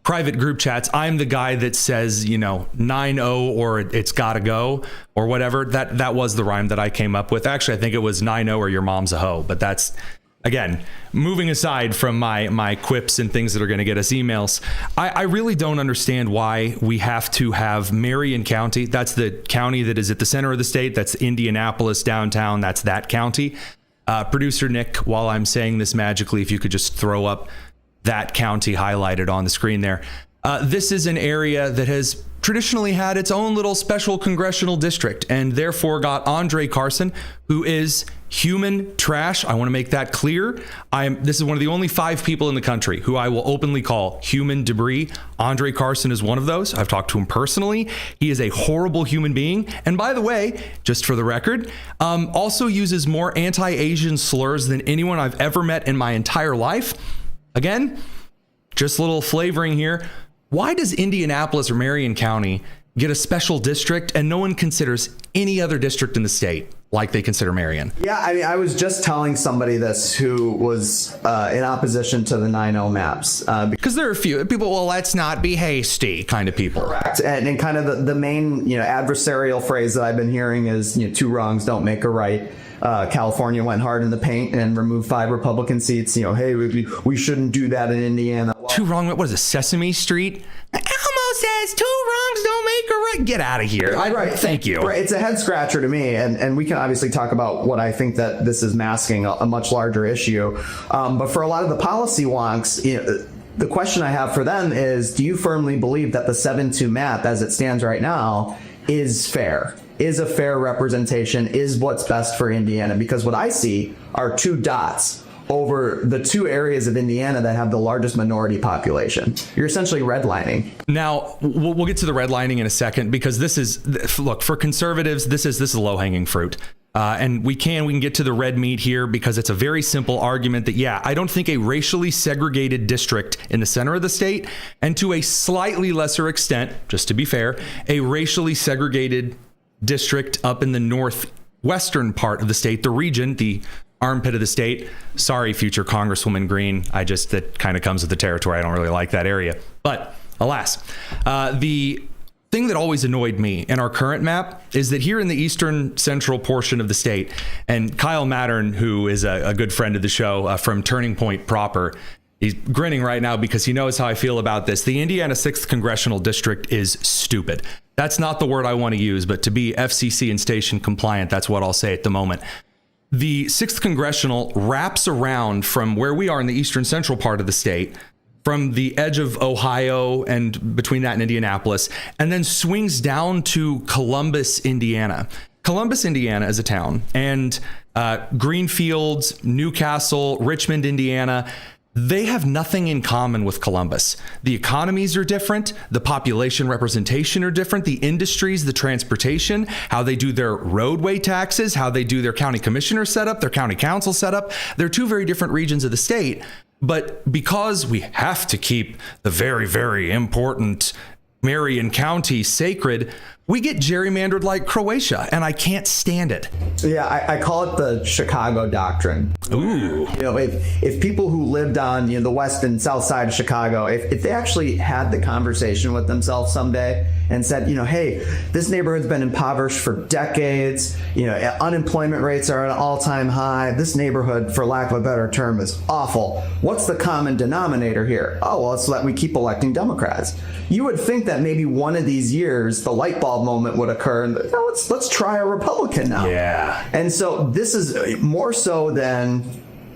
private group chats, I'm the guy that says, 9-0 or it's gotta go or whatever. That was the rhyme that I came up with. Actually, I think it was 9-0 or your mom's a hoe. But that's, again, moving aside from my quips and things that are going to get us emails. I really don't understand why we have to have Marion County. That's the county that is at the center of the state. That's Indianapolis downtown. That's that county. Producer Nick, while I'm saying this magically, if you could just throw up that county highlighted on the screen there. This is an area that has traditionally had its own little special congressional district and therefore got Andre Carson, who is human trash. I want to make that clear. This is one of the only 5 people in the country who I will openly call human debris. Andre Carson is one of those. I've talked to him personally. He is a horrible human being. And by the way, just for the record, also uses more anti-Asian slurs than anyone I've ever met in my entire life. Again, just a little flavoring here. Why does Indianapolis or Marion County get a special district and no one considers any other district in the state like they consider Marion? Yeah, I mean, I was just telling somebody this who was in opposition to the 9-0 maps. Because there are a few people, well, let's not be hasty kind of people. Correct. And kind of the main, adversarial phrase that I've been hearing is, 2 wrongs don't make a right. California went hard in the paint and removed 5 Republican seats. Hey, we shouldn't do that in Indiana. 2 wrong. What is it? Sesame Street? Elmo says 2 wrongs don't make a right. Get out of here. Right. Thank you. Right. It's a head scratcher to me. And we can obviously talk about what I think that this is masking a much larger issue. But for a lot of the policy wonks, the question I have for them is, do you firmly believe that the 7-2 map as it stands right now is fair? Is a fair representation, is what's best for Indiana? Because what I see are 2 dots over the 2 areas of Indiana that have the largest minority population. You're essentially redlining. Now, we'll get to the redlining in a second, because this is, look, for conservatives, this is low-hanging fruit. And we can get to the red meat here, because it's a very simple argument that, I don't think a racially segregated district in the center of the state, and to a slightly lesser extent, just to be fair, a racially segregated district up in the northwestern part of the state, the region, the armpit of the state. Sorry, future Congresswoman Green. That kind of comes with the territory. I don't really like that area. But alas, the thing that always annoyed me in our current map is that here in the eastern central portion of the state, and Kyle Mattern, who is a good friend of the show from Turning Point proper, he's grinning right now because he knows how I feel about this. The Indiana 6th Congressional District is stupid. That's not the word I want to use, but to be FCC and station compliant, that's what I'll say at the moment. The 6th Congressional wraps around from where we are in the eastern central part of the state, from the edge of Ohio and between that and Indianapolis, and then swings down to Columbus, Indiana. Columbus, Indiana is a town, and Greenfield, Newcastle, Richmond, Indiana, they have nothing in common with Columbus. The economies are different. The population representation are different. The industries, the transportation, how they do their roadway taxes, how they do their county commissioner setup, their county council setup. They're 2 very different regions of the state. But because we have to keep the very, very important Marion County sacred, we get gerrymandered like Croatia, and I can't stand it. Yeah, I call it the Chicago doctrine. Ooh. If people who lived on the west and south side of Chicago, if they actually had the conversation with themselves someday and said, hey, this neighborhood's been impoverished for decades, unemployment rates are at an all-time high, this neighborhood, for lack of a better term, is awful. What's the common denominator here? Oh, well, it's that we keep electing Democrats. You would think that maybe one of these years the light bulb moment would occur and let's try a Republican now. Yeah. And so this is more so than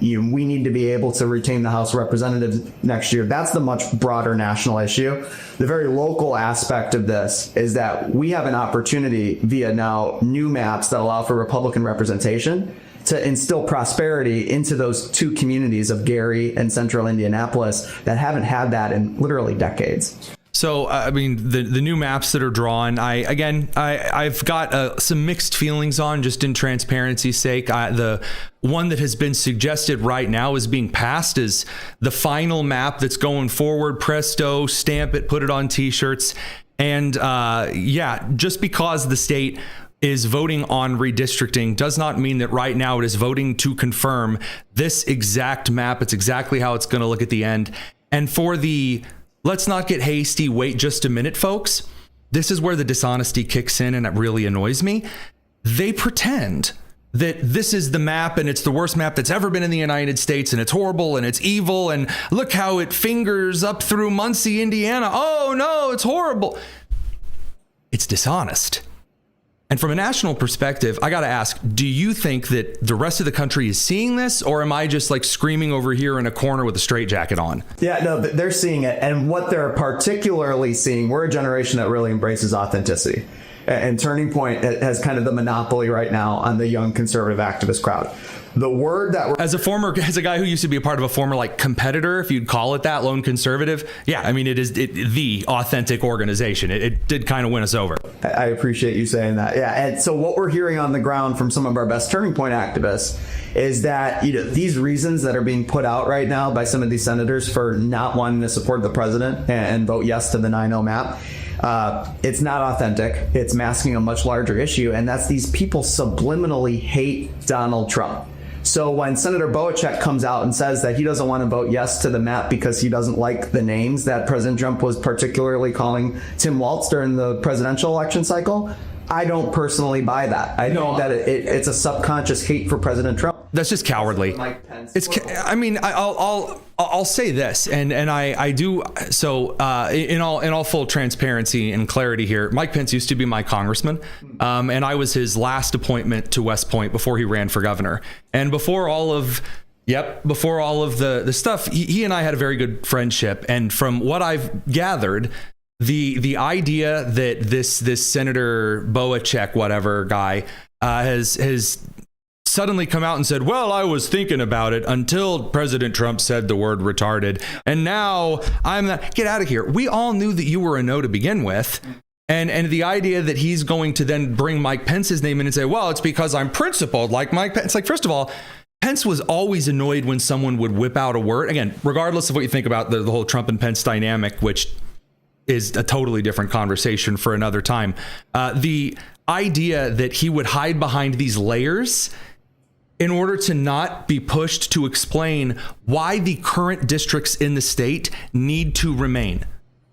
we need to be able to retain the House of Representatives next year. That's the much broader national issue. The very local aspect of this is that we have an opportunity via now new maps that allow for Republican representation to instill prosperity into those 2 communities of Gary and central Indianapolis that haven't had that in literally decades. So, I mean, the new maps that are drawn, I've got some mixed feelings on, just in transparency's sake. The one that has been suggested right now is being passed as the final map that's going forward. Presto, stamp it, put it on T-shirts. And just because the state is voting on redistricting does not mean that right now it is voting to confirm this exact map. It's exactly how it's going to look at the end. And for the let's not get hasty. Wait just a minute, folks. This is where the dishonesty kicks in, and it really annoys me. They pretend that this is the map and it's the worst map that's ever been in the United States, and it's horrible and it's evil, and look how it fingers up through Muncie, Indiana. Oh no, it's horrible. It's dishonest. And from a national perspective, I got to ask, do you think that the rest of the country is seeing this, or am I just like screaming over here in a corner with a straitjacket on? Yeah, no, they're seeing it. And what they're particularly seeing, we're a generation that really embraces authenticity. And Turning Point has kind of the monopoly right now on the young conservative activist crowd. The word that as a guy who used to be a part of a former like competitor, if you'd call it that, lone conservative. Yeah, I mean, it is the authentic organization. It did kind of win us over. I appreciate you saying that. Yeah. And so what we're hearing on the ground from some of our best Turning Point activists is that, you know, these reasons that are being put out right now by some of these senators for not wanting to support the president and vote yes to the 9-0 map, it's not authentic. It's masking a much larger issue, and that's these people subliminally hate Donald Trump. So when Senator Boachek comes out and says that he doesn't want to vote yes to the map because he doesn't like the names that President Trump was particularly calling Tim Walz during the presidential election cycle, I don't personally buy that. I think that it's a subconscious hate for President Trump. That's just cowardly. I mean, I'll say this, and I do. So in all full transparency and clarity here, Mike Pence used to be my congressman, and I was his last appointment to West Point before he ran for governor. And before all of the stuff, he and I had a very good friendship. And from what I've gathered, the idea that this Senator Boachek, whatever guy, has suddenly come out and said, well, I was thinking about it until President Trump said the word retarded, and now I'm not. Get out of here. We all knew that you were a no to begin with. And the idea that he's going to then bring Mike Pence's name in and say, well, it's because I'm principled like Mike Pence. Like, first of all, Pence was always annoyed when someone would whip out a word. Again, regardless of what you think about the whole Trump and Pence dynamic, which is a totally different conversation for another time. The idea that he would hide behind these layers in order to not be pushed to explain why the current districts in the state need to remain,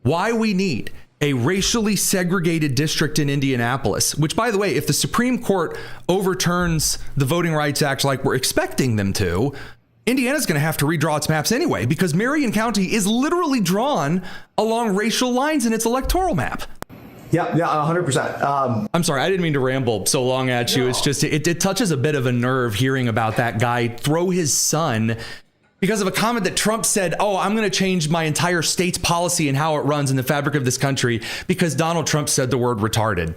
why we need a racially segregated district in Indianapolis, which, by the way, if the Supreme Court overturns the Voting Rights Act like we're expecting them to, Indiana's going to have to redraw its maps anyway, because Marion County is literally drawn along racial lines in its electoral map. Yeah, 100%. I'm sorry, I didn't mean to ramble so long at you. No. It's just, it touches a bit of a nerve hearing about that guy throw his son because of a comment that Trump said, oh, I'm going to change my entire state's policy and how it runs in the fabric of this country because Donald Trump said the word retarded.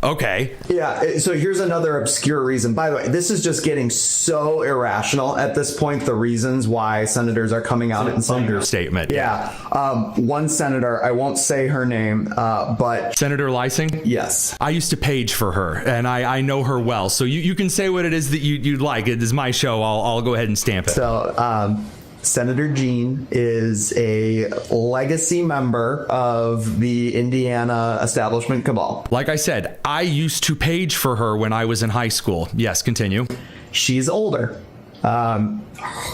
Okay. Yeah. So here's another obscure reason. By the way, this is just getting so irrational at this point. The reasons why senators are coming out in some statement. Yeah. One senator, I won't say her name, but Senator Lysing. Yes. I used to page for her, and I know her well. So you can say what it is that you'd like. It is my show. I'll go ahead and stamp it. So Senator Jean is a legacy member of the Indiana establishment cabal. Like I said, I used to page for her when I was in high school. Yes, continue. She's older.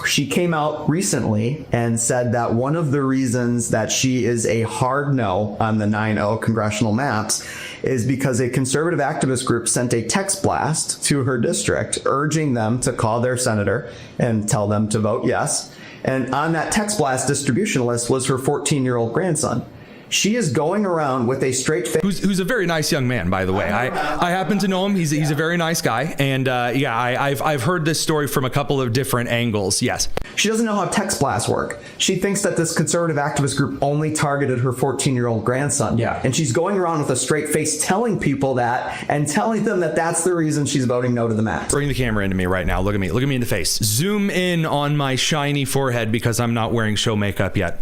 She came out recently and said that one of the reasons that she is a hard no on the 9-0 congressional maps is because a conservative activist group sent a text blast to her district urging them to call their senator and tell them to vote yes. And on that text blast distribution list was her 14-year-old grandson. She is going around with a straight face. Who's a very nice young man, by the way. I happen to know him. He's a very nice guy. And I've heard this story from a couple of different angles. Yes. She doesn't know how text blasts work. She thinks that this conservative activist group only targeted her 14-year-old grandson. Yeah. And she's going around with a straight face telling people that and telling them that that's the reason she's voting no to the map. Bring the camera into me right now. Look at me. Look at me in the face. Zoom in on my shiny forehead because I'm not wearing show makeup yet.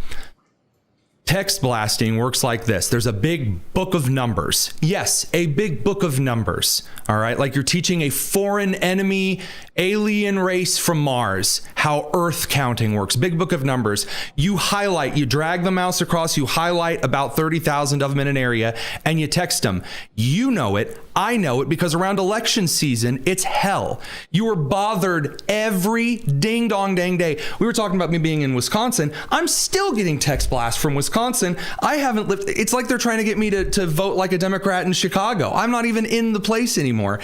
Text blasting works like this. There's a big book of numbers. Yes, a big book of numbers. All right. Like you're teaching a foreign enemy alien race from Mars how Earth counting works. Big book of numbers. You highlight, you drag the mouse across, you highlight about 30,000 of them in an area and you text them. You know it. I know it because around election season, it's hell. You are bothered every ding dong dang day. We were talking about me being in Wisconsin. I'm still getting text blasts from Wisconsin. I haven't lived. It's like they're trying to get me to vote like a Democrat in Chicago. I'm not even in the place anymore.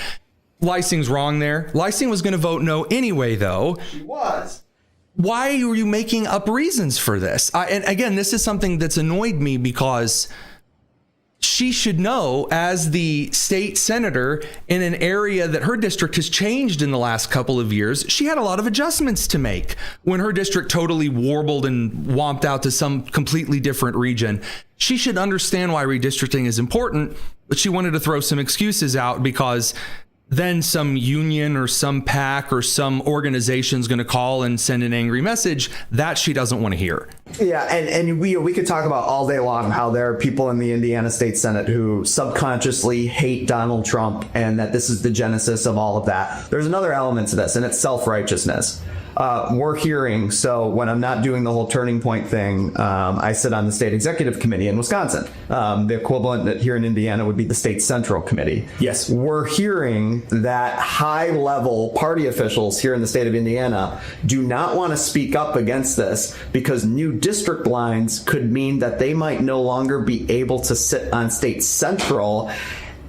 Leising's wrong there. Leising was going to vote no anyway, though. She was. Why are you making up reasons for this? And again, this is something that's annoyed me because she should know, as the state senator in an area that her district has changed in the last couple of years, she had a lot of adjustments to make when her district totally warbled and womped out to some completely different region. She should understand why redistricting is important, but she wanted to throw some excuses out because then some union or some PAC or some organization is going to call and send an angry message that she doesn't want to hear. Yeah, and we could talk about all day long how there are people in the Indiana State Senate who subconsciously hate Donald Trump and that this is the genesis of all of that. There's another element to this, and it's self-righteousness. We're hearing, so when I'm not doing the whole turning point thing, I sit on the state executive committee in Wisconsin. The equivalent here in Indiana would be the state central committee. Yes, we're hearing that high-level party officials here in the state of Indiana do not want to speak up against this because new district lines could mean that they might no longer be able to sit on state central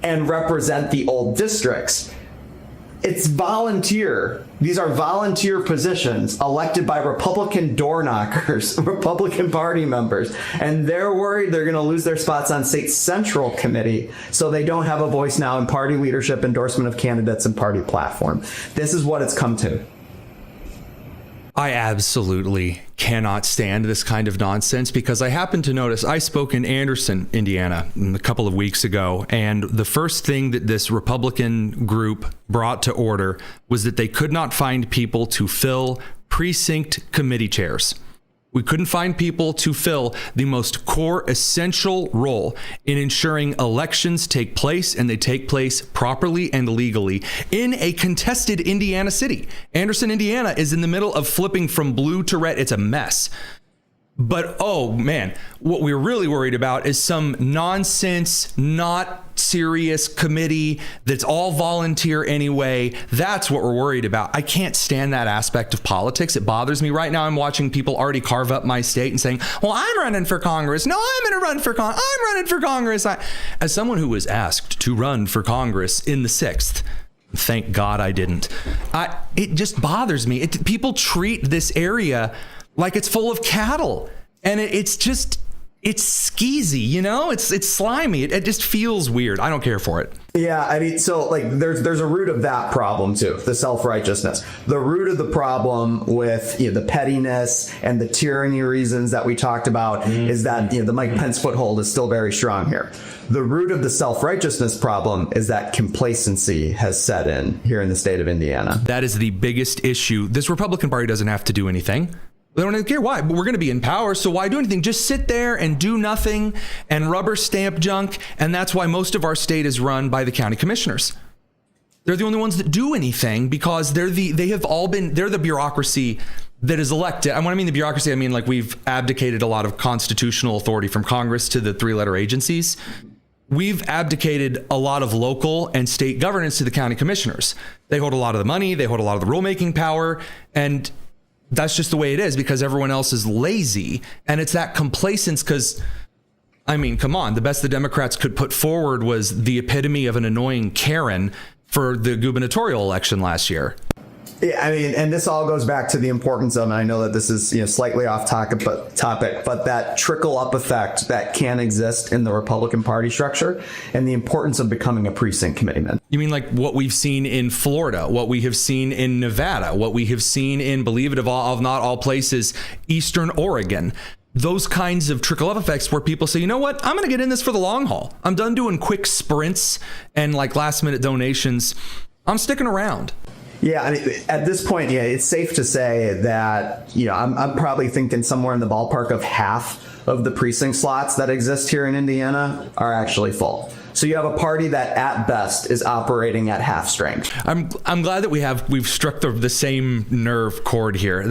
and represent the old districts. It's volunteer. These are volunteer positions elected by Republican door knockers, Republican Party members, and they're worried they're going to lose their spots on state central committee, so they don't have a voice now in party leadership, endorsement of candidates, and party platform. This is what it's come to. I absolutely cannot stand this kind of nonsense because I happened to notice I spoke in Anderson, Indiana, a couple of weeks ago, and the first thing that this Republican group brought to order was that they could not find people to fill precinct committee chairs. We couldn't find people to fill the most core essential role in ensuring elections take place and they take place properly and legally in a contested Indiana city. Anderson, Indiana is in the middle of flipping from blue to red. It's a mess. But, oh man, what we're really worried about is some nonsense, not serious committee that's all volunteer anyway. That's what we're worried about. I can't stand that aspect of politics. It bothers me. Right now, I'm watching people already carve up my state and saying, well, I'm running for Congress. No, I'm going to run for Congress. I'm running for Congress. As someone who was asked to run for Congress in the 6th, thank God I didn't. It just bothers me. People treat this area like it's full of cattle, and it's skeezy, you know, it's slimy. It just feels weird. I don't care for it. Yeah, I mean, so like there's a root of that problem too, the self-righteousness. The root of the problem with the pettiness and the tyranny reasons that we talked about is that the Mike Pence foothold is still very strong here. The root of the self-righteousness problem is that complacency has set in here in the state of Indiana. That is the biggest issue. This Republican Party doesn't have to do anything. They don't care why, but we're going to be in power, so why do anything? Just sit there and do nothing and rubber stamp junk, and that's why most of our state is run by the county commissioners. They're the only ones that do anything because they're the bureaucracy that is elected. And when I mean the bureaucracy, I mean like we've abdicated a lot of constitutional authority from Congress to the 3-letter agencies. We've abdicated a lot of local and state governance to the county commissioners. They hold a lot of the money, they hold a lot of the rulemaking power, and that's just the way it is because everyone else is lazy. And it's that complacence because, I mean, come on, the best the Democrats could put forward was the epitome of an annoying Karen for the gubernatorial election last year. Yeah, I mean, and this all goes back to the importance of, and I know that this is slightly off topic, but that trickle up effect that can exist in the Republican Party structure and the importance of becoming a precinct committeeman. You mean like what we've seen in Florida, what we have seen in Nevada, what we have seen in, believe it of not all places, Eastern Oregon. Those kinds of trickle up effects where people say, you know what, I'm going to get in this for the long haul. I'm done doing quick sprints and like last minute donations. I'm sticking around. Yeah, I mean, at this point, it's safe to say that, I'm probably thinking somewhere in the ballpark of half of the precinct slots that exist here in Indiana are actually full. So you have a party that at best is operating at half strength. I'm glad that we've struck the same nerve chord here.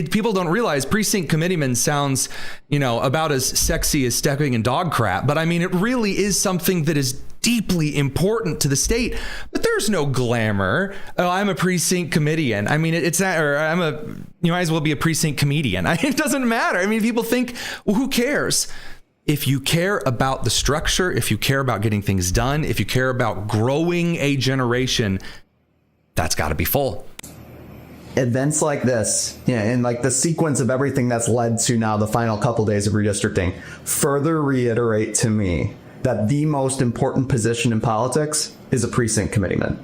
People don't realize precinct committeeman sounds, about as sexy as stepping in dog crap. But I mean, it really is something that is deeply important to the state, but there's no glamour. Oh, I'm a precinct comedian. I mean, it's not, or you might as well be a precinct comedian. It doesn't matter. I mean, people think, well, who cares? If you care about the structure, if you care about getting things done, if you care about growing a generation, that's got to be full. Events like this, and like the sequence of everything that's led to now the final couple days of redistricting, further reiterate to me that the most important position in politics is a precinct committeeman.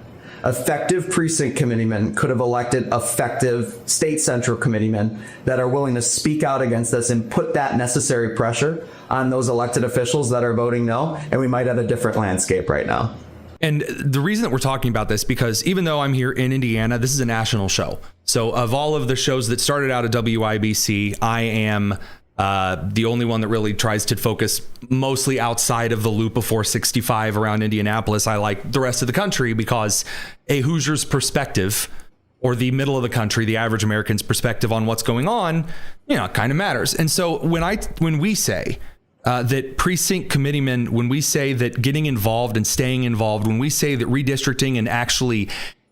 Effective precinct committeemen could have elected effective state central committeemen that are willing to speak out against this and put that necessary pressure on those elected officials that are voting no, and we might have a different landscape right now. And the reason that we're talking about this, because even though I'm here in Indiana, this is a national show. So of all of the shows that started out at WIBC, I am the only one that really tries to focus mostly outside of the loop of 465 around Indianapolis. I like the rest of the country because a Hoosier's perspective, or the middle of the country, the average American's perspective on what's going on, kind of matters. And so when we say that precinct committeemen, when we say that getting involved and staying involved, when we say that redistricting and actually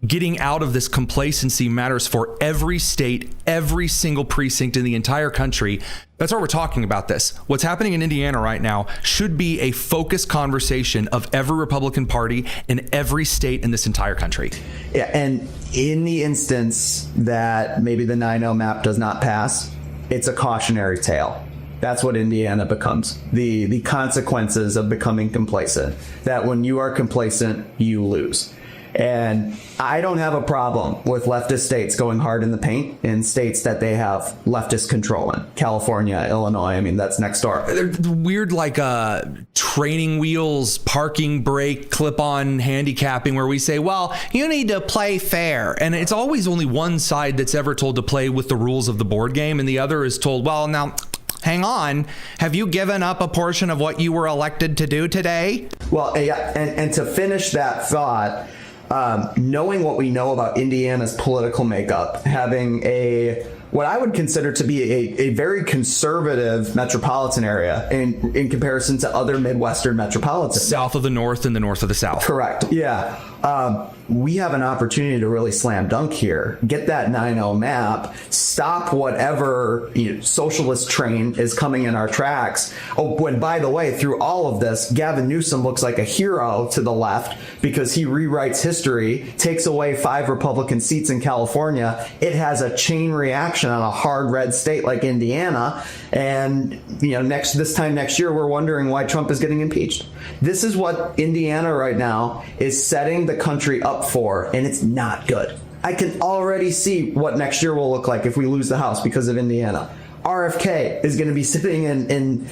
getting out of this complacency matters for every state, every single precinct in the entire country, that's why we're talking about this. What's happening in Indiana right now should be a focused conversation of every Republican Party in every state in this entire country. Yeah, and in the instance that maybe the 9-0 map does not pass, it's a cautionary tale. That's what Indiana becomes. The consequences of becoming complacent. That when you are complacent, you lose. And I don't have a problem with leftist states going hard in the paint in states that they have leftist control in. California, Illinois, I mean, that's next door. They're weird, like training wheels, parking brake, clip-on handicapping, where we say, well, you need to play fair. And it's always only one side that's ever told to play with the rules of the board game, and the other is told, well, now, hang on, have you given up a portion of what you were elected to do today? Well, yeah, and to finish that thought, knowing what we know about Indiana's political makeup, having what I would consider to be a very conservative metropolitan area in comparison to other Midwestern metropolitans. South of the North and the north of the South. Correct. Yeah. We have an opportunity to really slam dunk here, get that 9-0 map, stop whatever socialist train is coming in our tracks. Oh, and by the way, through all of this, Gavin Newsom looks like a hero to the left because he rewrites history, takes away 5 Republican seats in California. It has a chain reaction on a hard red state like Indiana. And this time next year, we're wondering why Trump is getting impeached. This is what Indiana right now is setting the country up for, and it's not good. I can already see what next year will look like if we lose the House because of Indiana. RFK is going to be sitting in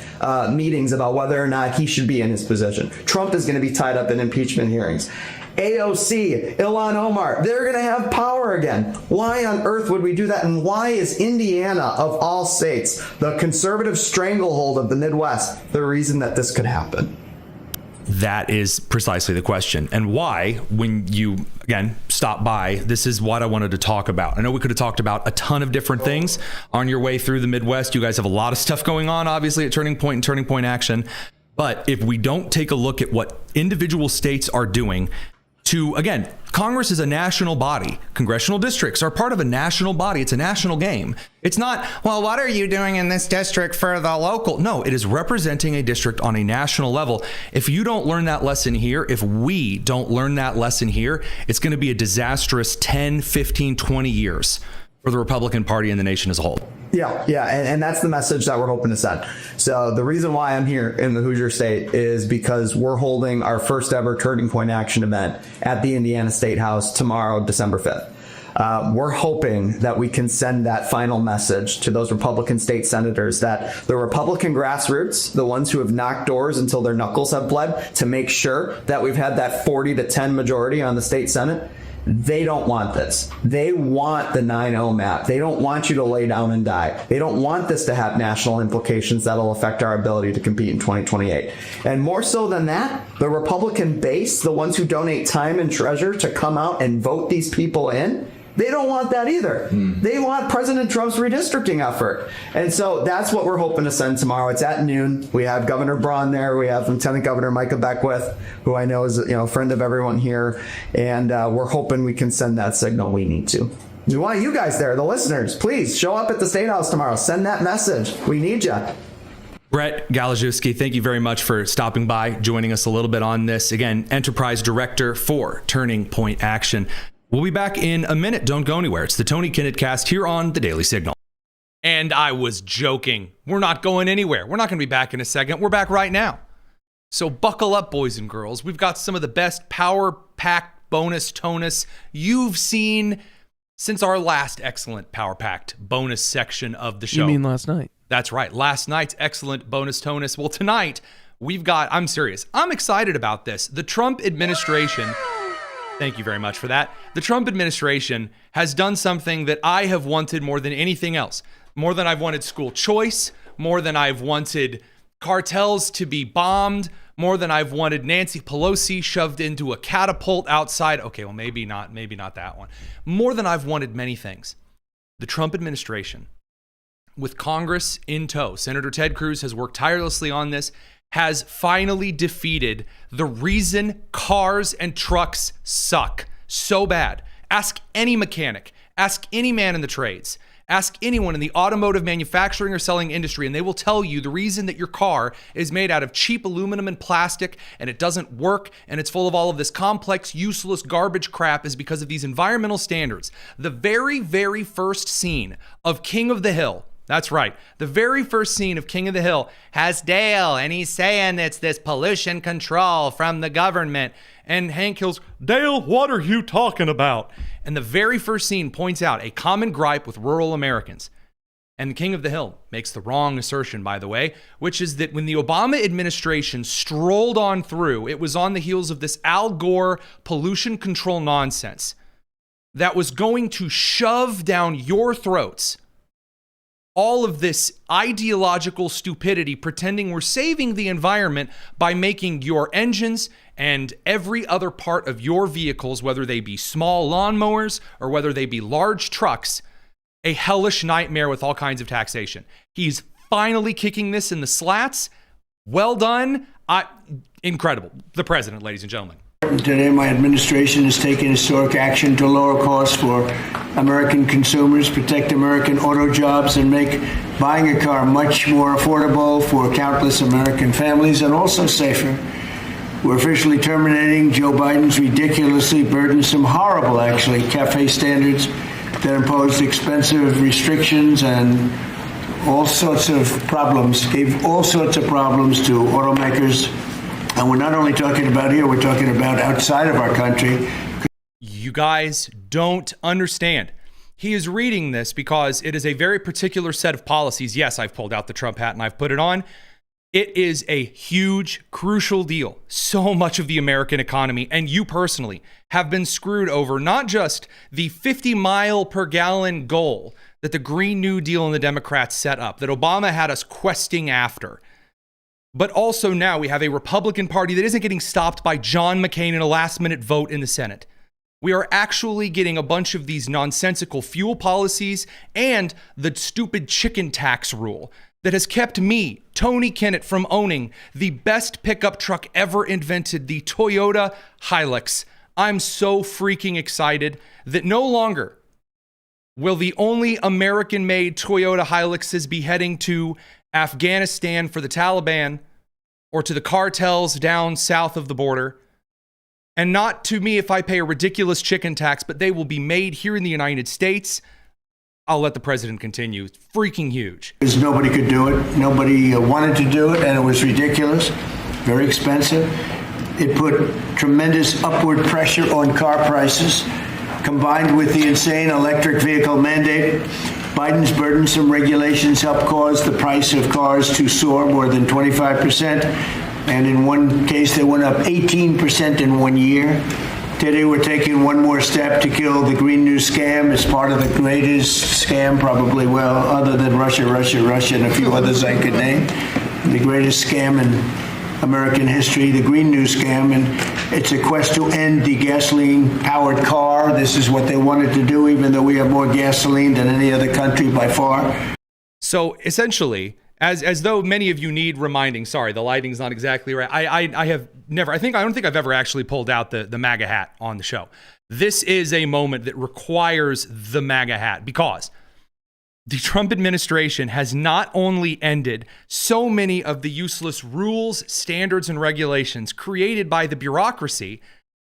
meetings about whether or not he should be in his position. Trump is going to be tied up in impeachment hearings. AOC, Ilhan Omar, they're going to have power again. Why on earth would we do that? And why is Indiana, of all states, the conservative stranglehold of the Midwest, the reason that this could happen? That is precisely the question. And why, when you, again, stop by, this is what I wanted to talk about. I know we could have talked about a ton of different things on your way through the Midwest. You guys have a lot of stuff going on, obviously, at Turning Point and Turning Point Action. But if we don't take a look at what individual states are doing to, again, Congress is a national body. Congressional districts are part of a national body. It's a national game. It's not, well, what are you doing in this district for the local? No, it is representing a district on a national level. If you don't learn that lesson here, if we don't learn that lesson here, it's going to be a disastrous 10, 15, 20 years for the Republican Party and the nation as a whole. Yeah, and that's the message that we're hoping to send. So the reason why I'm here in the Hoosier State is because we're holding our first ever Turning Point Action event at the Indiana State House tomorrow, December 5th. We're hoping that we can send that final message to those Republican state senators that the Republican grassroots, the ones who have knocked doors until their knuckles have bled to make sure that we've had that 40-10 majority on the state Senate, they don't want this. They want the 9-0 map. They don't want you to lay down and die. They don't want this to have national implications that'll affect our ability to compete in 2028. And more so than that, the Republican base, the ones who donate time and treasure to come out and vote these people in, They don't want that either. They want President Trump's redistricting effort. And so that's what we're hoping to send tomorrow. It's at noon. We have Governor Braun there. We have Lieutenant Governor Micah Beckwith, who I know is a friend of everyone here. And we're hoping we can send that signal we need to. We want you guys there, the listeners. Please show up at the State House tomorrow. Send that message. We need you. Brett Galaszewski, thank you very much for stopping by, joining us a little bit on this. Again, Enterprise Director for Turning Point Action. We'll be back in a minute. Don't go anywhere. It's the Tony Kinnett Cast here on The Daily Signal. And I was joking. We're not going anywhere. We're not going to be back in a second. We're back right now. So buckle up, boys and girls. We've got some of the best power-packed bonus tonus you've seen since our last excellent power-packed bonus section of the show. You mean last night? That's right. Last night's excellent bonus tonus. Well, tonight we've got, I'm serious. I'm excited about this. The Trump administration... Thank you very much for that. The Trump administration has done something that I have wanted more than anything else. More than I've wanted school choice, more than I've wanted cartels to be bombed, more than I've wanted Nancy Pelosi shoved into a catapult outside. Okay, well, maybe not that one. More than I've wanted many things. The Trump administration, with Congress in tow, Senator Ted Cruz has worked tirelessly on this, has finally defeated the reason cars and trucks suck so bad. Ask any mechanic, ask any man in the trades, ask anyone in the automotive manufacturing or selling industry, and they will tell you the reason that your car is made out of cheap aluminum and plastic and it doesn't work and it's full of all of this complex, useless garbage crap is because of these environmental standards. The very, very first scene of King of the Hill, that's right. The very first scene of King of the Hill has Dale, and he's saying it's this pollution control from the government. And Hank Hill's, Dale, what are you talking about? And the very first scene points out a common gripe with rural Americans. And the King of the Hill makes the wrong assertion, by the way, which is that when the Obama administration strolled on through, it was on the heels of this Al Gore pollution control nonsense that was going to shove down your throats all of this ideological stupidity, pretending we're saving the environment by making your engines and every other part of your vehicles, whether they be small lawnmowers or whether they be large trucks, a hellish nightmare with all kinds of taxation. He's finally kicking this in the slats. Well done. Incredible. The president, ladies and gentlemen. Today, my administration has taken historic action to lower costs for American consumers, protect American auto jobs, and make buying a car much more affordable for countless American families and also safer. We're officially terminating Joe Biden's ridiculously burdensome, horrible, actually, CAFE standards that imposed expensive restrictions and all sorts of problems, gave all sorts of problems to automakers. And we're not only talking about here, we're talking about outside of our country. You guys don't understand. He is reading this because it is a very particular set of policies. Yes, I've pulled out the Trump hat and I've put it on. It is a huge, crucial deal. So much of the American economy and you personally have been screwed over not just the 50 mile per gallon goal that the Green New Deal and the Democrats set up, that Obama had us questing after, but also now we have a Republican Party that isn't getting stopped by John McCain in a last-minute vote in the Senate. We are actually getting a bunch of these nonsensical fuel policies and the stupid chicken tax rule that has kept me, Tony Kinnett, from owning the best pickup truck ever invented, the Toyota Hilux. I'm so freaking excited that no longer will the only American-made Toyota Hiluxes be heading to Afghanistan for the Taliban or to the cartels down south of the border. And not to me if I pay a ridiculous chicken tax, but they will be made here in the United States. I'll let the president continue. It's freaking huge. Because nobody could do it. Nobody wanted to do it, and it was ridiculous, very expensive. It put tremendous upward pressure on car prices, combined with the insane electric vehicle mandate. Biden's burdensome regulations helped cause the price of cars to soar more than 25%. And in one case, they went up 18% in 1 year. Today, we're taking one more step to kill the Green New scam as part of the greatest scam, probably, well, other than Russia, and a few others I could name. The greatest scam in American history, the Green New Scam, and it's a quest to end the gasoline-powered car. This is what they wanted to do, even though we have more gasoline than any other country by far. So essentially, as though many of you need reminding, sorry, the lighting's not exactly right. I don't think I've ever actually pulled out the MAGA hat on the show. This is a moment that requires the MAGA hat because the Trump administration has not only ended so many of the useless rules, standards, and regulations created by the bureaucracy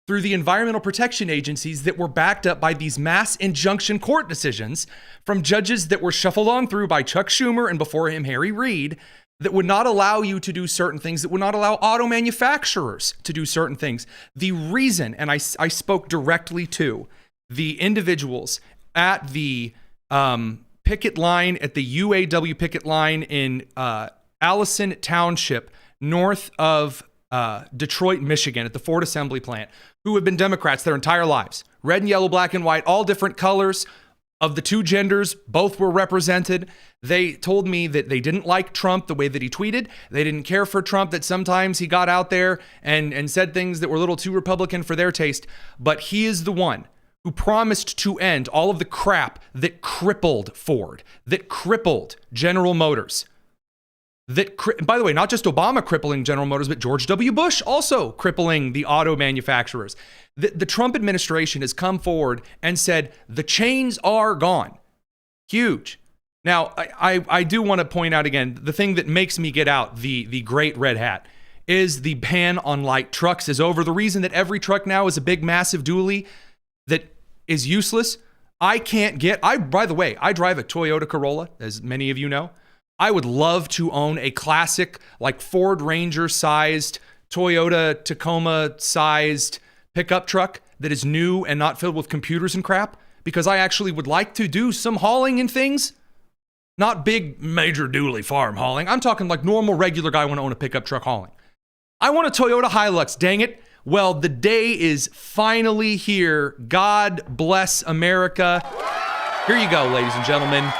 through the environmental protection agencies that were backed up by these mass injunction court decisions from judges that were shuffled on through by Chuck Schumer and before him Harry Reid that would not allow you to do certain things, that would not allow auto manufacturers to do certain things. The reason, and I spoke directly to the individuals at the picket line, at the UAW picket line in Allison Township, north of Detroit, Michigan, at the Ford Assembly Plant, who have been Democrats their entire lives. Red and yellow, black and white, all different colors of the two genders, both were represented. They told me that they didn't like Trump the way that he tweeted. They didn't care for Trump, that sometimes he got out there and said things that were a little too Republican for their taste. But he is the one who promised to end all of the crap that crippled Ford, that crippled General Motors. By the way, not just Obama crippling General Motors, but George W. Bush also crippling the auto manufacturers. The Trump administration has come forward and said the chains are gone. Huge. Now, I do want to point out again, the thing that makes me get out the great red hat is the ban on light trucks is over. The reason that every truck now is a big, massive dually that is useless. By the way, I drive a Toyota Corolla, as many of you know. I would love to own a classic, like Ford Ranger sized, Toyota Tacoma sized pickup truck that is new and not filled with computers and crap, because I actually would like to do some hauling and things. Not big major dually farm hauling. I'm talking like normal, regular guy want to own a pickup truck hauling. I want a Toyota Hilux, dang it. Well, the day is finally here. God bless America. Here you go, ladies and gentlemen.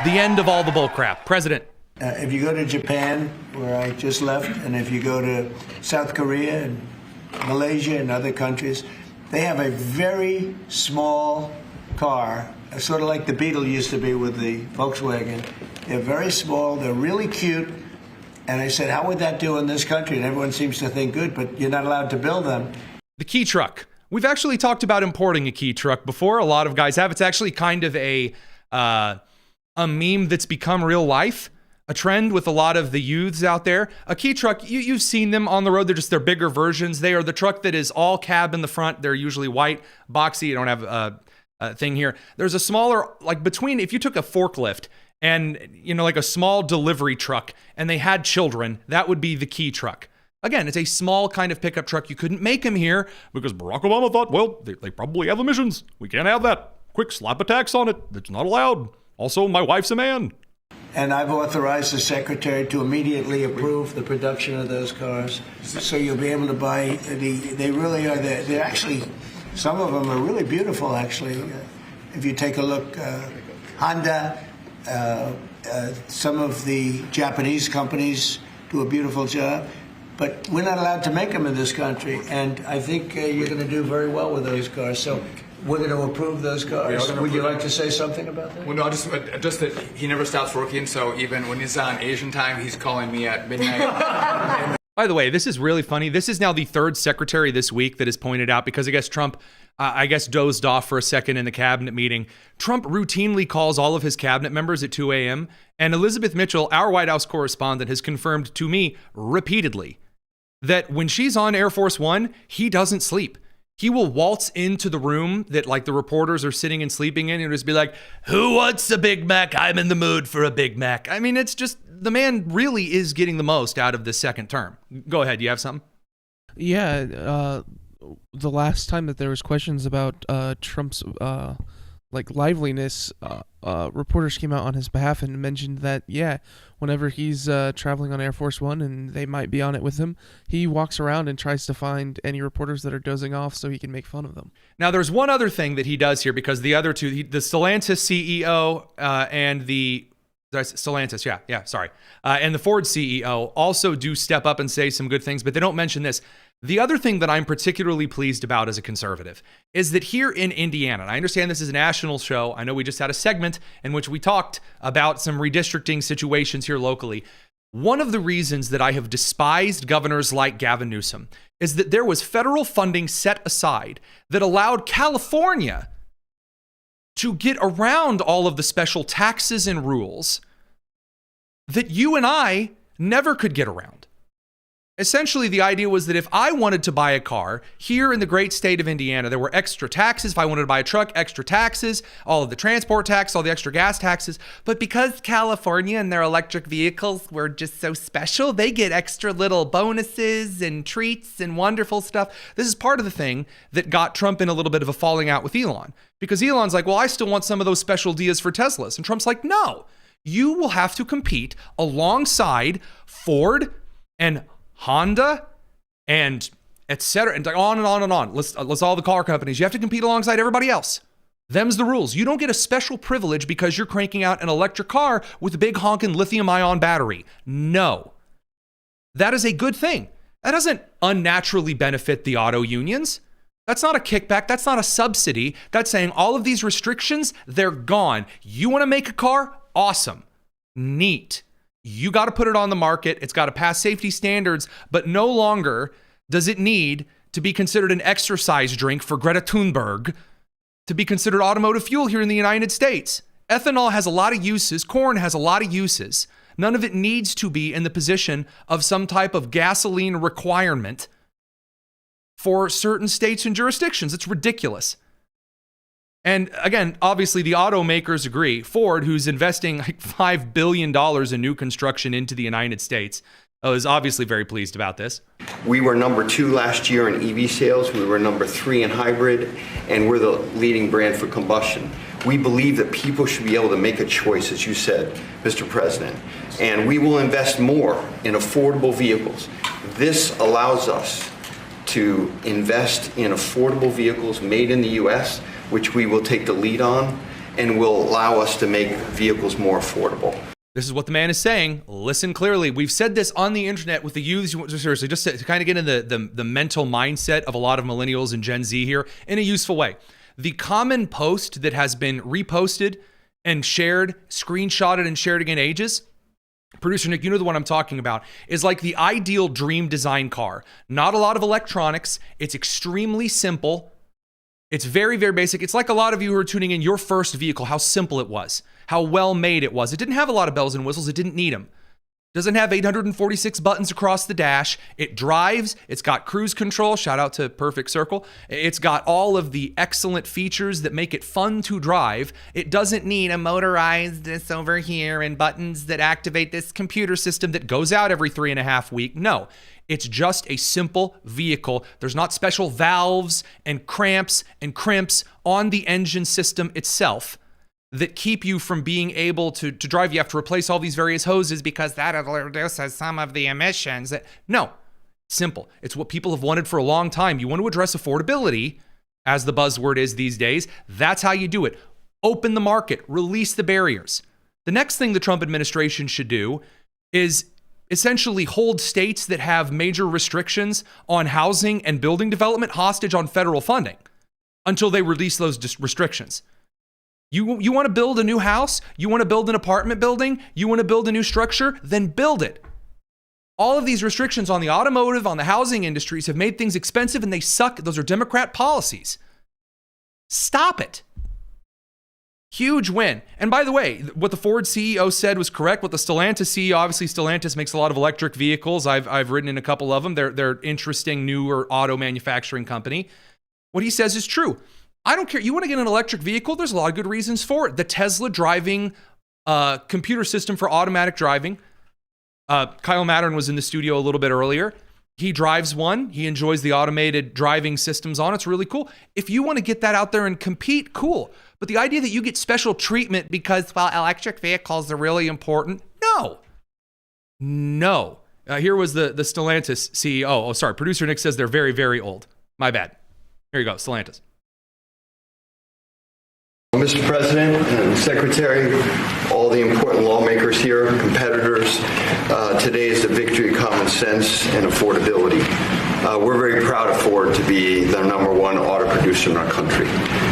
The end of all the bullcrap. President. If you go to Japan, where I just left, and if you go to South Korea and Malaysia and other countries, they have a very small car, sort of like the Beetle used to be with the Volkswagen. They're very small. They're really cute. And I said, how would that do in this country? And everyone seems to think good, but you're not allowed to build them. The key truck. We've actually talked about importing a key truck before. A lot of guys have. It's actually kind of a meme that's become real life, a trend with a lot of the youths out there. A key truck, you've seen them on the road. They're just their bigger versions. They are the truck that is all cab in the front. They're usually white, boxy. You don't have a thing here. There's a smaller, like between, if you took a forklift and, like a small delivery truck and they had children, that would be the key truck. Again, it's a small kind of pickup truck. You couldn't make them here because Barack Obama thought, well, they probably have emissions. We can't have that. Quick, slap a tax on it. It's not allowed. Also, my wife's a man. And I've authorized the secretary to immediately approve the production of those cars. So you'll be able to buy, they really are, they're actually, some of them are really beautiful, actually. If you take a look, Honda, some of the Japanese companies do a beautiful job. But we're not allowed to make them in this country. And I think you're going to do very well with those cars. So we're going to approve those cars. Would you like to say something about that? Well, no, just that he never stops working, so even when he's on Asian time, he's calling me at midnight. By the way, this is really funny. This is now the third secretary this week that has pointed out, because I guess Trump, dozed off for a second in the cabinet meeting. Trump routinely calls all of his cabinet members at 2 a.m., and Elizabeth Mitchell, our White House correspondent, has confirmed to me repeatedly that when she's on Air Force One, he doesn't sleep. He will waltz into the room that like the reporters are sitting and sleeping in and just be like, who wants a Big Mac? I'm in the mood for a Big Mac. I mean, it's just, the man really is getting the most out of this second term. Go ahead. You have something? Yeah. The last time that there was questions about Trump's liveliness, reporters came out on his behalf and mentioned that, whenever he's traveling on Air Force One and they might be on it with him, he walks around and tries to find any reporters that are dozing off so he can make fun of them. Now, there's one other thing that he does here, because the other two, the Stellantis CEO and the Stellantis, yeah, sorry. And the Ford CEO also do step up and say some good things, but they don't mention this. The other thing that I'm particularly pleased about as a conservative is that here in Indiana, and I understand this is a national show. I know we just had a segment in which we talked about some redistricting situations here locally. One of the reasons that I have despised governors like Gavin Newsom is that there was federal funding set aside that allowed California to get around all of the special taxes and rules that you and I never could get around. Essentially, the idea was that if I wanted to buy a car here in the great state of Indiana, there were extra taxes. If I wanted to buy a truck, extra taxes, all of the transport tax, all the extra gas taxes. But because California and their electric vehicles were just so special, they get extra little bonuses and treats and wonderful stuff. This is part of the thing that got Trump in a little bit of a falling out with Elon. Because Elon's like, well, I still want some of those special deals for Teslas. And Trump's like, no, you will have to compete alongside Ford and Honda and et cetera, and on and on and on. Let's all the car companies. You have to compete alongside everybody else. Them's the rules. You don't get a special privilege because you're cranking out an electric car with a big honking lithium-ion battery. No. That is a good thing. That doesn't unnaturally benefit the auto unions. That's not a kickback. That's not a subsidy. That's saying all of these restrictions, they're gone. You want to make a car? Awesome. Neat. You got to put it on the market. It's got to pass safety standards, but no longer does it need to be considered an exercise drink for Greta Thunberg to be considered automotive fuel here in the United States. Ethanol has a lot of uses. Corn has a lot of uses. None of it needs to be in the position of some type of gasoline requirement for certain states and jurisdictions. It's ridiculous. And again, obviously the automakers agree. Ford, who's investing like $5 billion in new construction into the United States, is obviously very pleased about this. We were number 2 last year in EV sales. We were number 3 in hybrid, and we're the leading brand for combustion. We believe that people should be able to make a choice, as you said, Mr. President, and we will invest more in affordable vehicles. This allows us to invest in affordable vehicles made in the U.S., which we will take the lead on, and will allow us to make vehicles more affordable. This is what the man is saying. Listen clearly. We've said this on the internet with the youths. Seriously, just to kind of get into the mental mindset of a lot of millennials and Gen Z here in a useful way. The common post that has been reposted and shared, screenshotted and shared again ages, producer Nick, you know the one I'm talking about, is like the ideal dream design car. Not a lot of electronics. It's extremely simple. It's very, very basic. It's like a lot of you who are tuning in, your first vehicle, how simple it was, how well made it was. It didn't have a lot of bells and whistles. It didn't need them. Doesn't have 846 buttons across the dash. It drives. It's got cruise control. Shout out to Perfect Circle. It's got all of the excellent features that make it fun to drive. It doesn't need a motorized this over here and buttons that activate this computer system that goes out every 3.5 weeks. No. It's just a simple vehicle. There's not special valves and cramps and crimps on the engine system itself that keep you from being able to drive. You have to replace all these various hoses because that reduces some of the emissions. No, simple. It's what people have wanted for a long time. You want to address affordability, as the buzzword is these days. That's how you do it. Open the market, release the barriers. The next thing the Trump administration should do is essentially hold states that have major restrictions on housing and building development hostage on federal funding until they release those restrictions. You want to build a new house? You want to build an apartment building? You want to build a new structure? Then build it. All of these restrictions on the automotive, on the housing industries have made things expensive and they suck. Those are Democrat policies. Stop it. Huge win. And by the way, what the Ford CEO said was correct. What the Stellantis CEO, obviously Stellantis makes a lot of electric vehicles. I've ridden in a couple of them. They're interesting, newer auto manufacturing company. What he says is true. I don't care. You want to get an electric vehicle? There's a lot of good reasons for it. The Tesla driving computer system for automatic driving. Kyle Mattern was in the studio a little bit earlier. He drives one. He enjoys the automated driving systems on it. It's really cool. If you want to get that out there and compete, cool. But the idea that you get special treatment because, well, electric vehicles are really important. No. Here was the Stellantis CEO. Oh, sorry. Producer Nick says they're very, very old. My bad. Here you go, Stellantis. Mr. President and Secretary, all the important lawmakers here, competitors, today is the victory of common sense and affordability. We're very proud of Ford to be the #1 auto producer in our country.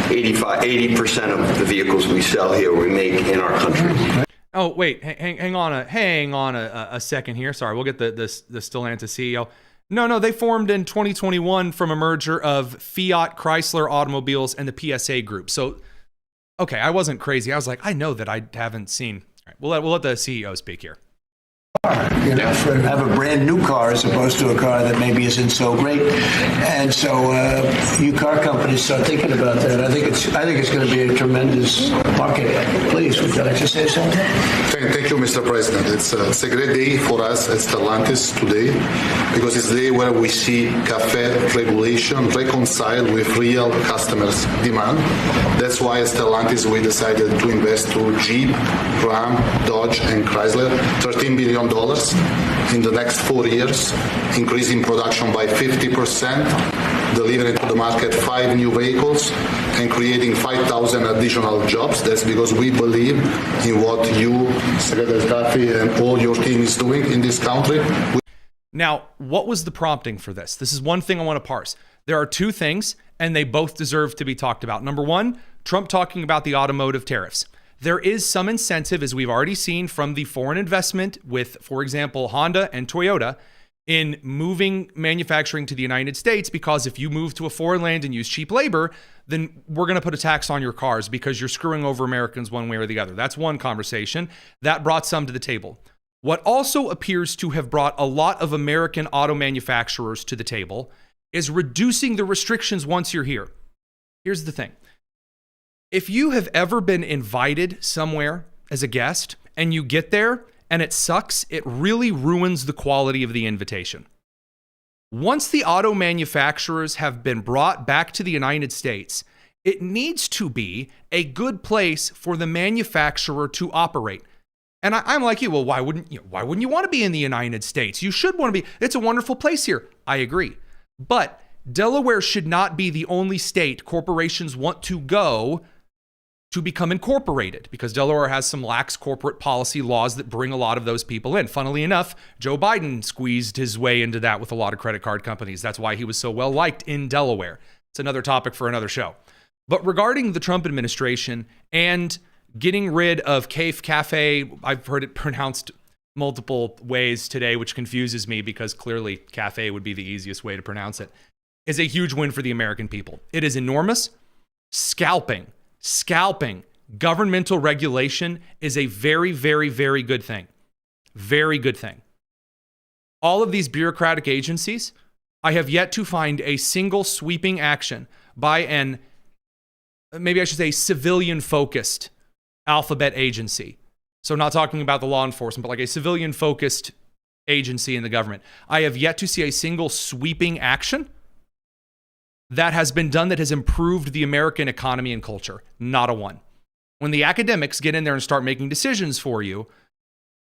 80% of the vehicles we sell here we make in our country. Oh, wait, hang on a second here. Sorry, we'll get the Stellantis CEO. No, they formed in 2021 from a merger of Fiat, Chrysler Automobiles, and the PSA Group. So, okay, I wasn't crazy. I was like, I know that I haven't seen. All right, we'll let the CEO speak here. You know, have a brand new car as opposed to a car that maybe isn't so great, and so you car companies start thinking about that. I think it's going to be a tremendous market. Please, would you like to say something? Thank you, Mr. President. It's a great day for us at Stellantis today because it's the day where we see CAFE regulation reconciled with real customers' demand. That's why at Stellantis we decided to invest to Jeep, Ram, Dodge, and Chrysler $13 billion in the next 4 years, increasing production by 50%, delivering to the market 5 new vehicles, and creating 5,000 additional jobs. That's because we believe in what you, Secretary Duffy, and all your team is doing in this country. Now, what was the prompting for this? This is one thing I want to parse. There are two things, and they both deserve to be talked about. Number one, Trump talking about the automotive tariffs. There is some incentive, as we've already seen from the foreign investment with, for example, Honda and Toyota, in moving manufacturing to the United States, because if you move to a foreign land and use cheap labor, then we're going to put a tax on your cars because you're screwing over Americans one way or the other. That's one conversation. That brought some to the table. What also appears to have brought a lot of American auto manufacturers to the table is reducing the restrictions once you're here. Here's the thing. If you have ever been invited somewhere as a guest and you get there and it sucks, it really ruins the quality of the invitation. Once the auto manufacturers have been brought back to the United States, it needs to be a good place for the manufacturer to operate. And I'm like you, well, why wouldn't you want to be in the United States? You should want to be. It's a wonderful place here. I agree. But Delaware should not be the only state corporations want to go to become incorporated, because Delaware has some lax corporate policy laws that bring a lot of those people in. Funnily enough, Joe Biden squeezed his way into that with a lot of credit card companies. That's why he was so well liked in Delaware. It's another topic for another show. But regarding the Trump administration and getting rid of CAFE, I've heard it pronounced multiple ways today, which confuses me because clearly CAFE would be the easiest way to pronounce it, is a huge win for the American people. It is enormous. Scalping governmental regulation is a very, very, very good thing. Very good thing. All of these bureaucratic agencies, I have yet to find a single sweeping action by an, maybe I should say, civilian-focused alphabet agency. So not talking about the law enforcement, but like a civilian-focused agency in the government. I have yet to see a single sweeping action that has been done that has improved the American economy and culture. Not a one. When the academics get in there and start making decisions for you,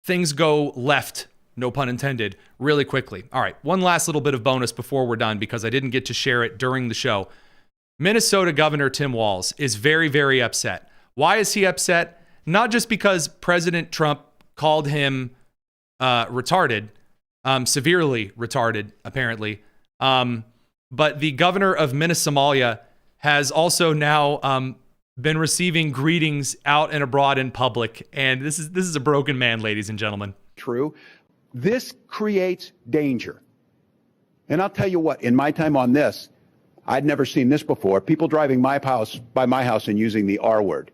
things go left, no pun intended, really quickly. All right, one last little bit of bonus before we're done, because I didn't get to share it during the show. Minnesota Governor Tim Walz is very, very upset. Why is he upset? Not just because President Trump called him retarded, severely retarded, apparently, but the governor of Minnesota has also now been receiving greetings out and abroad in public. And this is a broken man, ladies and gentlemen. True. This creates danger. And I'll tell you what, in my time on this, I'd never seen this before. People driving by my house and using the R word.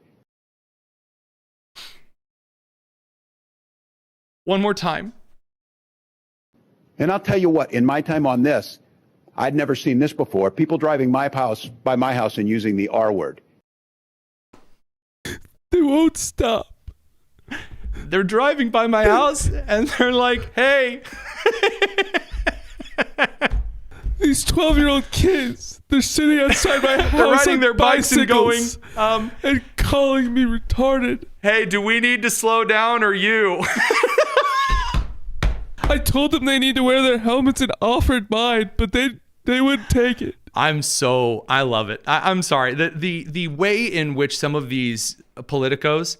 One more time. And I'll tell you what, in my time on this, I'd never seen this before. People driving by my house and using the R word. They won't stop. They're driving by my house and they're like, hey. These 12-year-old kids, they're sitting outside my house. They're riding their bikes and going, and calling me retarded. Hey, do we need to slow down or you? I told them they need to wear their helmets and offered mine, but they wouldn't take it. I love it. I'm sorry. The way in which some of these politicos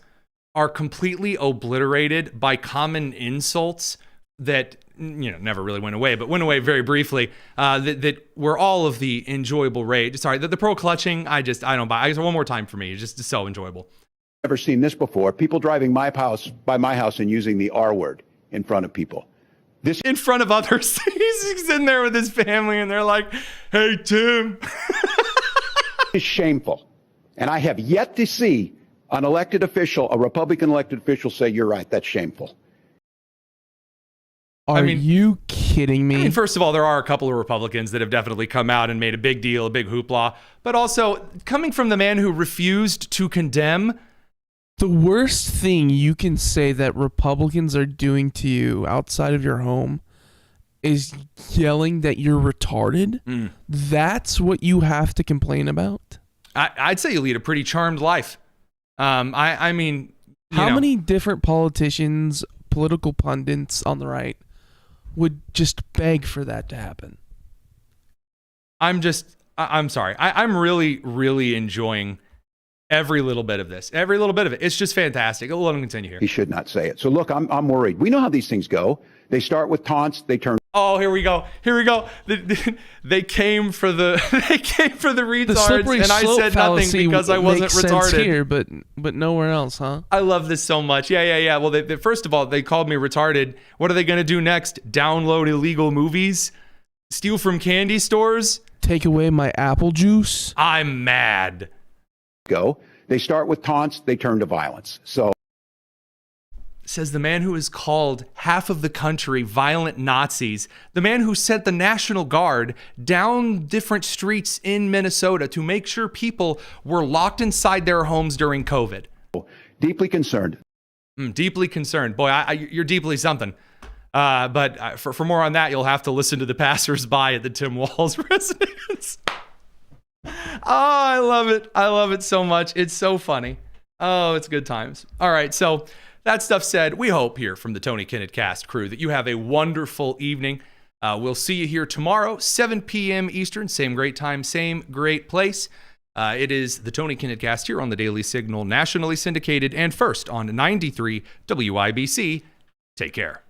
are completely obliterated by common insults that, never really went away, but went away very briefly, that were all of the enjoyable rage. Sorry, the pearl clutching, I don't buy. I guess one more time for me. It's just so enjoyable. Never seen this before. People driving by my house and using the R word in front of people. This in front of others. He's sitting there with his family and they're like, "Hey, Tim." is shameful. And I have yet to see a Republican elected official say, "You're right, that's shameful." Are you kidding me? I mean, first of all, there are a couple of Republicans that have definitely come out and made a big deal, a big hoopla. But also, coming from the man who refused to condemn. The worst thing you can say that Republicans are doing to you outside of your home is yelling that you're retarded. That's what you have to complain about? I'd say you lead a pretty charmed life. I mean, how many different politicians, political pundits on the right would just beg for that to happen? I'm sorry. I'm really, really enjoying every little bit of this. Every little bit of it. It's just fantastic. I'll let him continue here. He should not say it. So look, I'm worried. We know how these things go. They start with taunts. They turn. Oh, here we go. They came for the retards, and I said nothing because I wasn't retarded. Here, but nowhere else, huh? I love this so much. Yeah. Well, first of all, they called me retarded. What are they going to do next? Download illegal movies? Steal from candy stores? Take away my apple juice? I'm mad. They start with taunts. They turn to violence. So. Says the man who has called half of the country violent Nazis, the man who sent the National Guard down different streets in Minnesota to make sure people were locked inside their homes during COVID. Deeply concerned. Deeply concerned. Boy, you're deeply something. But for more on that, you'll have to listen to the passersby at the Tim Walz residence. Oh, I love it. I love it so much. It's so funny. Oh, it's good times. All right, so that stuff said, we hope here from the Tony Kinnett Cast crew that you have a wonderful evening. We'll see you here tomorrow, 7 p.m. Eastern, same great time, same great place. It is the Tony Kinnett Cast here on the Daily Signal, nationally syndicated and first on 93 WIBC. Take care.